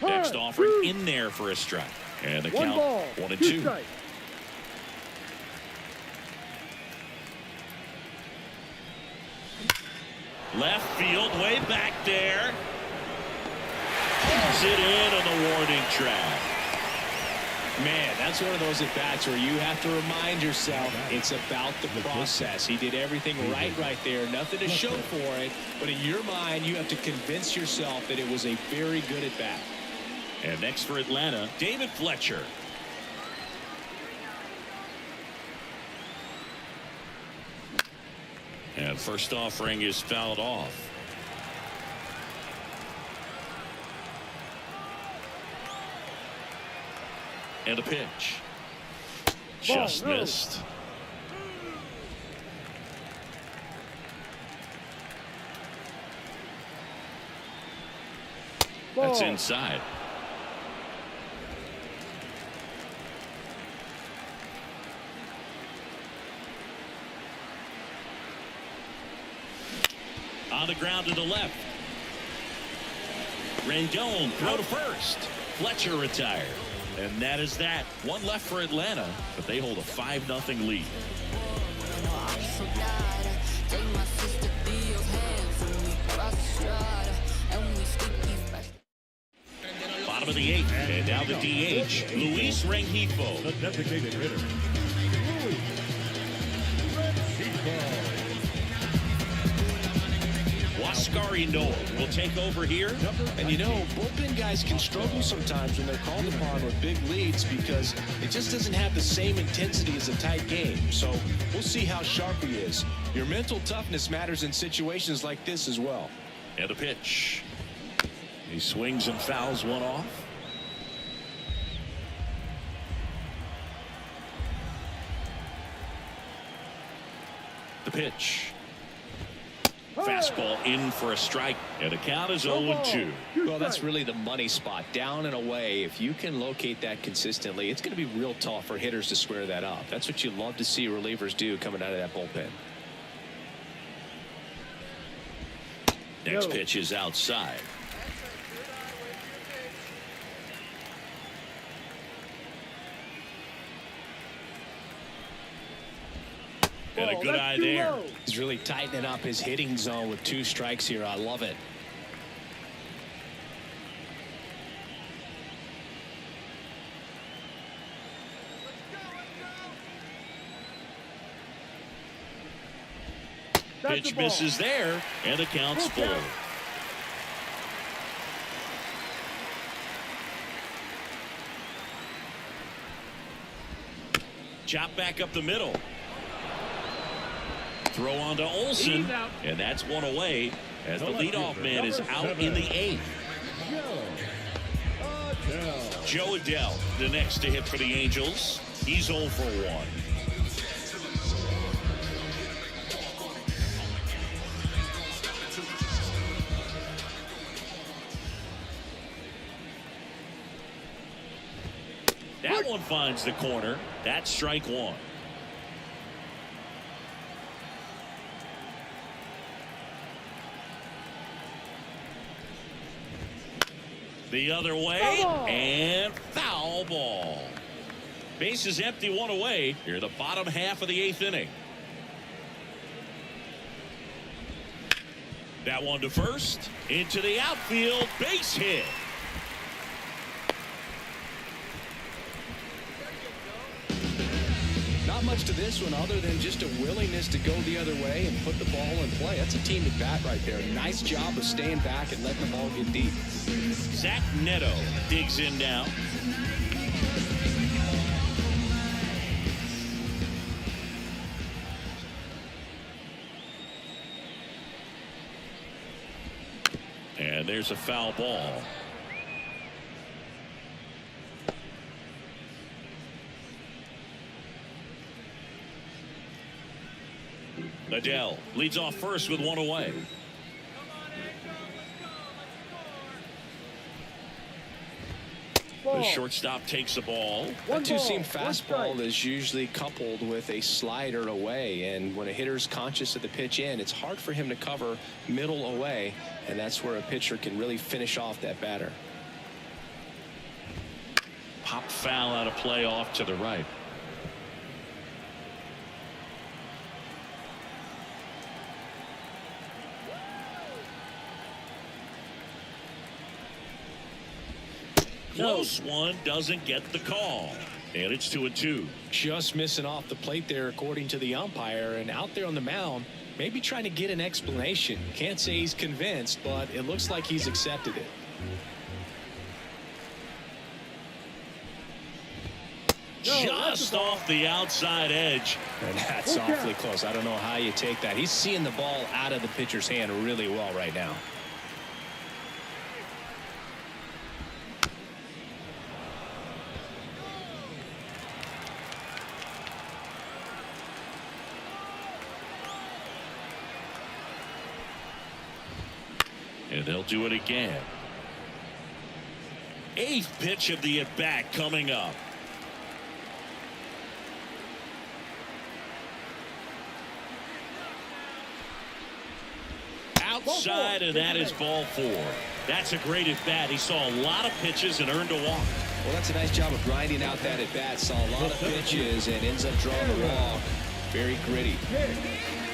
Next offering in there for a strike. And the count 1-2. Strike. Left field, way back there. Pulls it in on the warning track. Man, that's one of those at-bats where you have to remind yourself it's about the process. He did everything right there. Nothing to show for it. But in your mind, you have to convince yourself that it was a very good at-bat. And next for Atlanta, David Fletcher. And first offering is fouled off. And a pitch. Just missed. That's inside. On the ground to the left. Rendon throw to first. Fletcher retired. And that is that. One left for Atlanta, but they hold a 5-0 lead. Bottom of the 8th, and now the DH, Luis Rengifo. The designated hitter, Luis Rengifo. Huascar Ynoa will take over here. And you know, bullpen guys can struggle sometimes when they're called upon with big leads because it just doesn't have the same intensity as a tight game. So we'll see how sharp he is. Your mental toughness matters in situations like this as well. And a pitch. He swings and fouls one off. The pitch. Fastball in for a strike, and the count is 0-2. Well, that's really the money spot, down and away. If you can locate that consistently, it's going to be real tough for hitters to square that up. That's what you love to see relievers do coming out of that bullpen. Next pitch is outside. And a good eye there. He's really tightening up his hitting zone with 2 strikes here. I love it. Pitch misses there, and the count's full. Chop back up the middle. Throw on to Olsen, and that's one away as the leadoff man is out in the 8th. Joe Adell, the next to hit for the Angels. He's 0 for 1. That one finds the corner. That's strike 1. The other way, and foul ball. Base is empty, 1 away. Here, the bottom half of the 8th inning. That one to first, into the outfield, base hit. Not much to this one other than just a willingness to go the other way and put the ball in play. That's a team at bat right there. Nice job of staying back and letting the ball get deep. Zach Neto digs in now. And there's a foul ball. Adell leads off first with 1 away. The shortstop takes the ball. That 2-seam fastball is usually coupled with a slider away, and when a hitter's conscious of the pitch in, it's hard for him to cover middle away, and that's where a pitcher can really finish off that batter. Pop foul out of play off to the right. close one doesn't get the call. And it's 2-2. Just missing off the plate there, according to the umpire. And out there on the mound, maybe trying to get an explanation. Can't say he's convinced, but it looks like he's accepted it. Just off the outside edge. And that's awfully close. I don't know how you take that. He's seeing the ball out of the pitcher's hand really well right now. And they'll do it again. 8th pitch of the at-bat coming up. Outside, and that is ball 4. That's a great at-bat. He saw a lot of pitches and earned a walk. Well, that's a nice job of grinding out that at-bat. Saw a lot of pitches and ends up drawing the walk. Very gritty.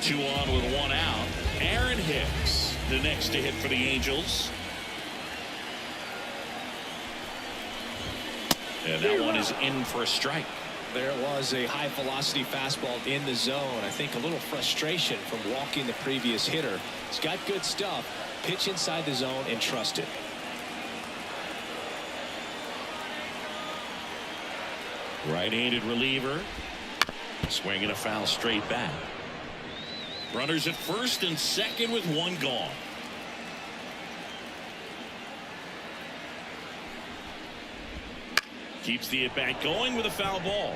2 on with 1 out. Aaron Hicks, the next to hit for the Angels. And that one is in for a strike. There was a high velocity fastball in the zone. I think a little frustration from walking the previous hitter. He's got good stuff. Pitch inside the zone and trust it. Right-handed reliever. Swinging a foul straight back. Runners at first and second with 1 gone. Keeps the at-bat going with a foul ball.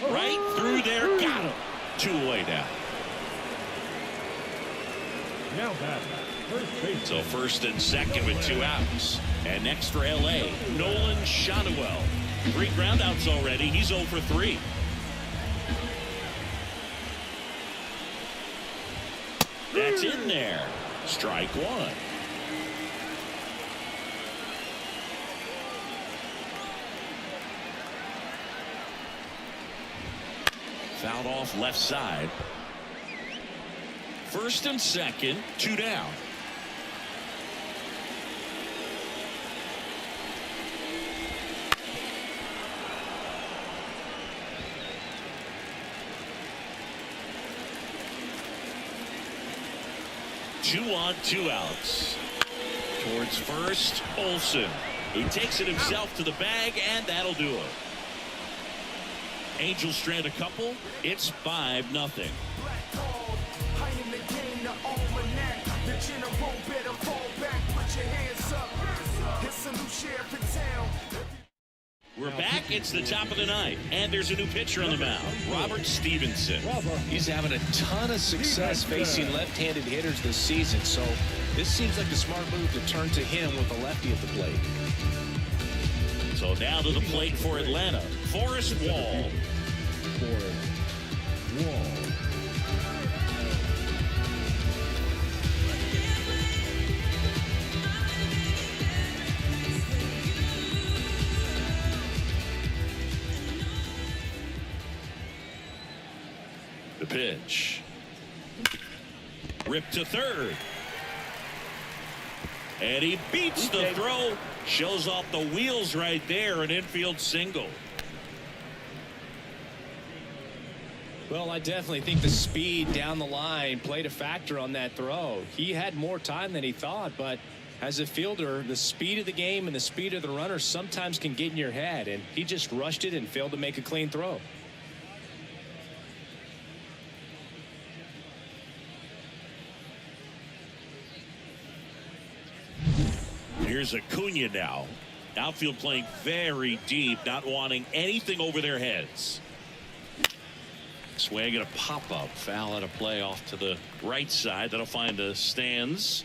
Right through there, got him. 2 away now. Now back. First base. So first and second with 2 outs. And next for LA, Nolan Shotwell. 3 groundouts already. He's 0 for 3. That's in there. Strike 1. Fouled off left side. First and second, 2 down. Two on, 2 outs. Towards first, Olsen. He takes it himself to the bag, and that'll do it. Angels strand a couple. It's 5-0. We're back. It's the top of the 9th, and there's a new pitcher on the mound, Robert Stevenson. He's having a ton of success facing left-handed hitters this season, so this seems like a smart move to turn to him with a lefty at the plate. So now to the plate for Atlanta, Forrest Wall. The pitch. Ripped to third. And he beats the throw. Shows off the wheels right there. An infield single. Well, I definitely think the speed down the line played a factor on that throw. He had more time than he thought, but as a fielder, the speed of the game and the speed of the runner sometimes can get in your head, and he just rushed it and failed to make a clean throw. Here's Acuna now. Outfield playing very deep, not wanting anything over their heads. Swing and a pop-up. Foul at a play off to the right side. That'll find the stands.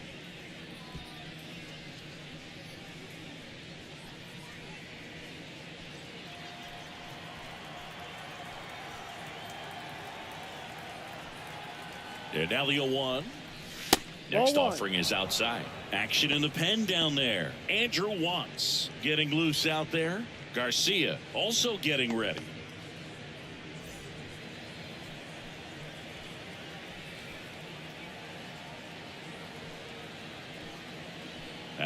And now the 0-1. Next offering is outside. Action in the pen down there. Andrew Watts getting loose out there. Garcia also getting ready.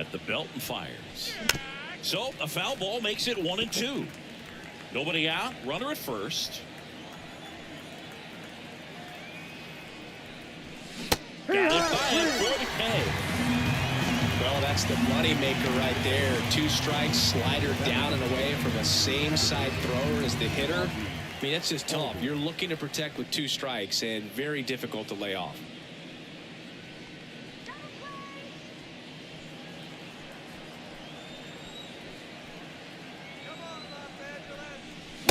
at the belt and fires. So a foul ball makes it 1-2. Nobody out. Runner at first. Got it by him for the K. Well, that's the money maker right there. 2 strikes, slider down and away from the same side thrower as the hitter. I mean, that's just tough. You're looking to protect with 2 strikes and very difficult to lay off.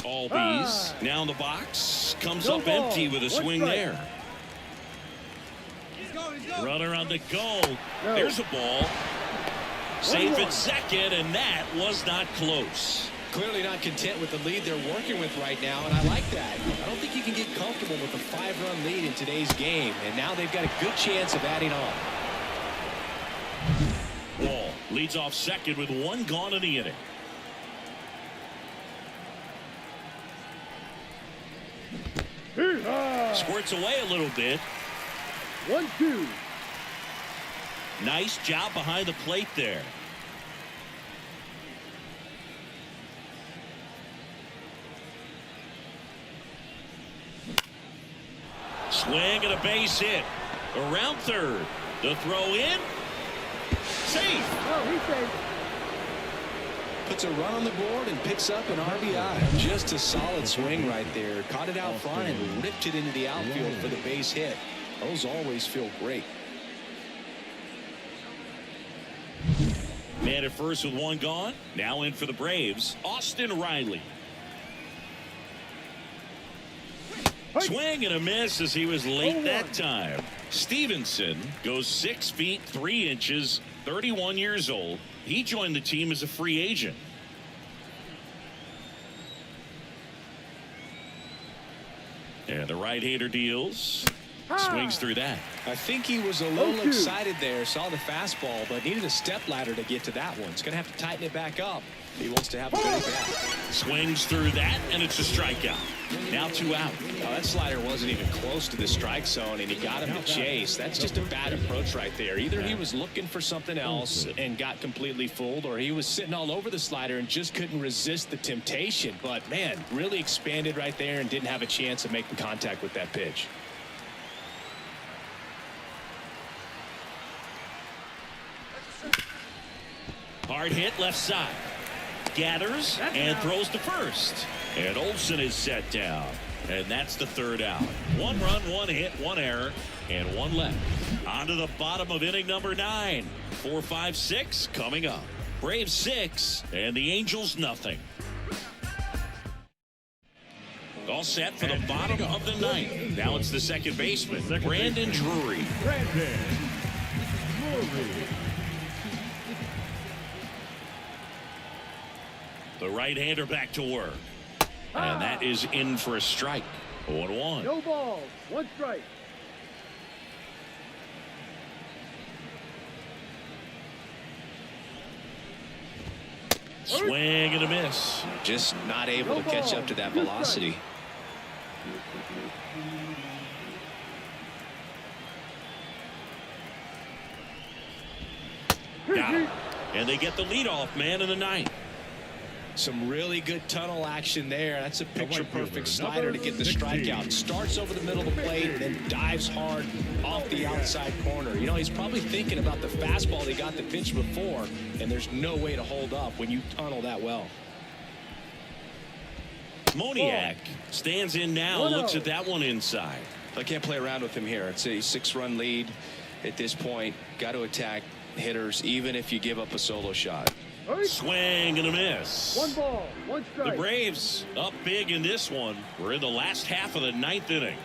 All bees. Now in the box. Comes No up ball. empty with a 1 swing strike. there. Runner on the go. No. There's a ball. Safe 1-1. at second, and that was not close. Clearly not content with the lead they're working with right now, and I like that. I don't think you can get comfortable with a 5-run lead in today's game, and now they've got a good chance of adding on. Ball leads off second with 1 gone in the inning. Squirts away a little bit. 1-2. Nice job behind the plate there. Swing and a base hit. Around third. The throw in. Safe. No, he's safe. Puts a run on the board and picks up an RBI. Just a solid swing right there. Caught it out front and ripped it into the outfield for the base hit. Those always feel great. Man at first with 1 gone. Now in for the Braves, Austin Riley. Swing and a miss as he was late that time. Stevenson goes 6 feet 3 inches, 31 years old. He joined the team as a free agent. And the right-hander deals. Swings through that. I think he was a little excited there, saw the fastball, but needed a step ladder to get to that one. He's going to have to tighten it back up. He wants to have a good at-bat. Swings through that, and it's a strikeout. Now 2 out. Oh, that slider wasn't even close to the strike zone, and he got him to chase. That's just a bad approach right there. Either he was looking for something else and got completely fooled, or he was sitting all over the slider and just couldn't resist the temptation. But, man, really expanded right there and didn't have a chance of making contact with that pitch. Hard hit left side. Gathers and throws to first. And Olsen is set down. And that's the 3rd out. 1 run, 1 hit, 1 error, and 1 left. On to the bottom of inning number 9. 4, 5, 6 coming up. Braves 6 and the Angels nothing. All set for the bottom of the 9th. Now it's the second baseman, Brandon Drury. Brandon Drury. The right-hander back to work. And that is in for a strike. 0-1. No balls. 1 strike. Swing and a miss. Just not able to catch up to that velocity. Got him. And they get the leadoff man in the 9th. Some really good tunnel action there. That's a picture-perfect slider to get the strikeout. Starts over the middle of the plate, then dives hard off the outside corner. You know, he's probably thinking about the fastball he got the pitch before, and there's no way to hold up when you tunnel that well. Moniak stands in now, looks at that one inside. I can't play around with him here. It's a 6-run lead at this point. Got to attack hitters, even if you give up a solo shot. Swing and a miss. 1 ball, 1 strike. The Braves up big in this one. We're in the last half of the 9th inning.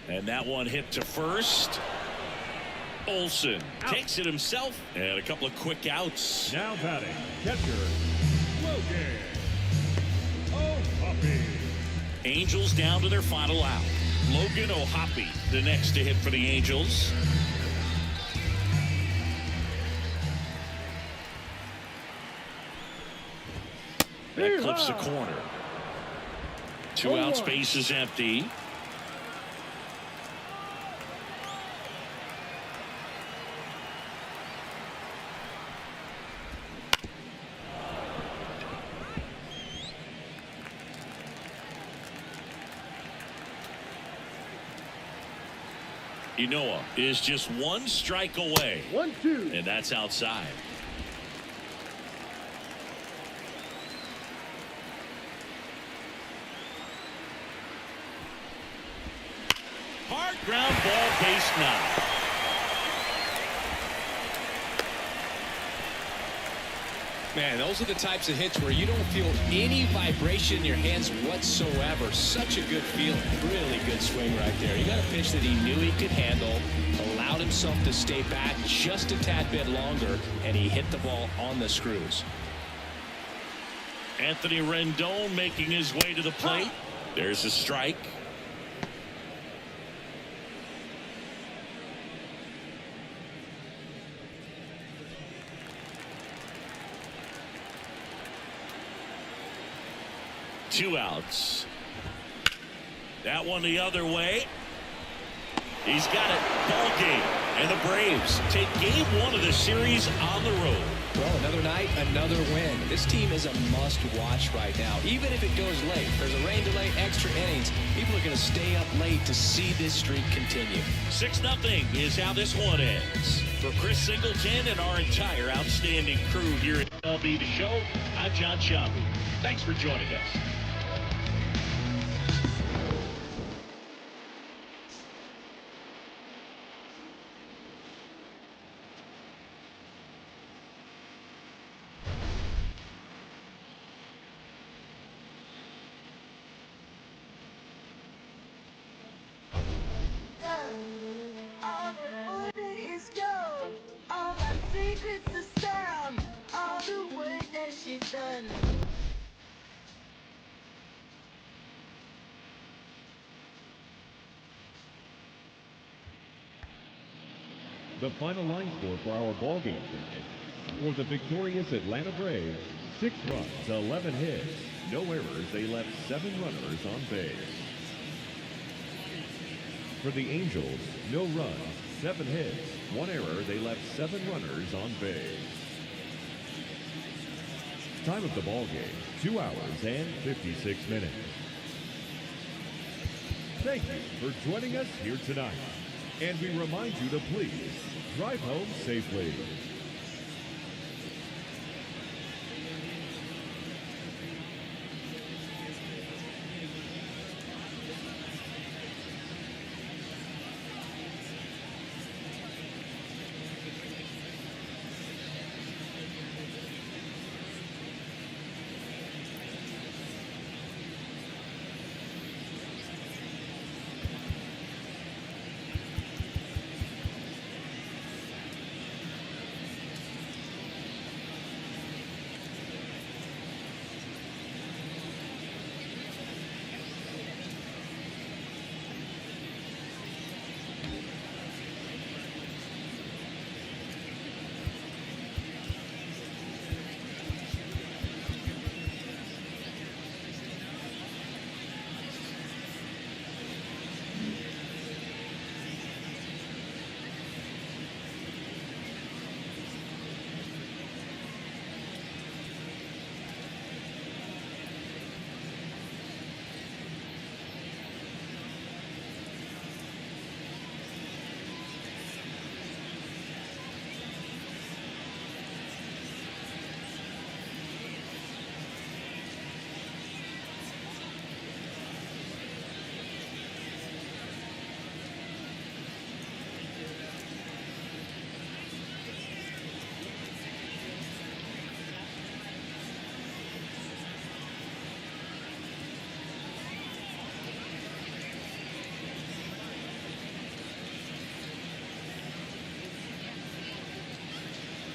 And that one hit to first. Olsen takes it himself, and a couple of quick outs. Now batting, catcher, Logan O'Hoppe. Angels down to their final out. Logan O'Hoppe, the next to hit for the Angels. That clips the corner. 2 out, space is empty. Noah is just one strike away. 1-2. And that's outside. Hard ground ball, base knock. Man, those are the types of hits where you don't feel any vibration in your hands whatsoever. Such a good feeling. Really good swing right there. You got a pitch that he knew he could handle, allowed himself to stay back just a tad bit longer, and he hit the ball on the screws. Anthony Rendon making his way to the plate. There's a strike. Two outs. That one the other way. He's got it. Ball game. And the Braves take game one of the series on the road. Well, another night, another win. This team is a must-watch right now. Even if it goes late, there's a rain delay, extra innings. People are going to stay up late to see this streak continue. 6-0 is how this one ends. For Chris Singleton and our entire outstanding crew here at MLB The Show, I'm John Shambi. Thanks for joining us. All the wood is gold. All my secrets are sound. All the work that she done. The final line score for our ball game tonight. For the victorious Atlanta Braves, 6 runs, 11 hits, no errors. They left 7 runners on base. For the Angels, no runs, 7 hits, 1 error. They left 7 runners on base. Time of the ball game, 2 hours and 56 minutes. Thank you for joining us here tonight. And we remind you to please drive home safely.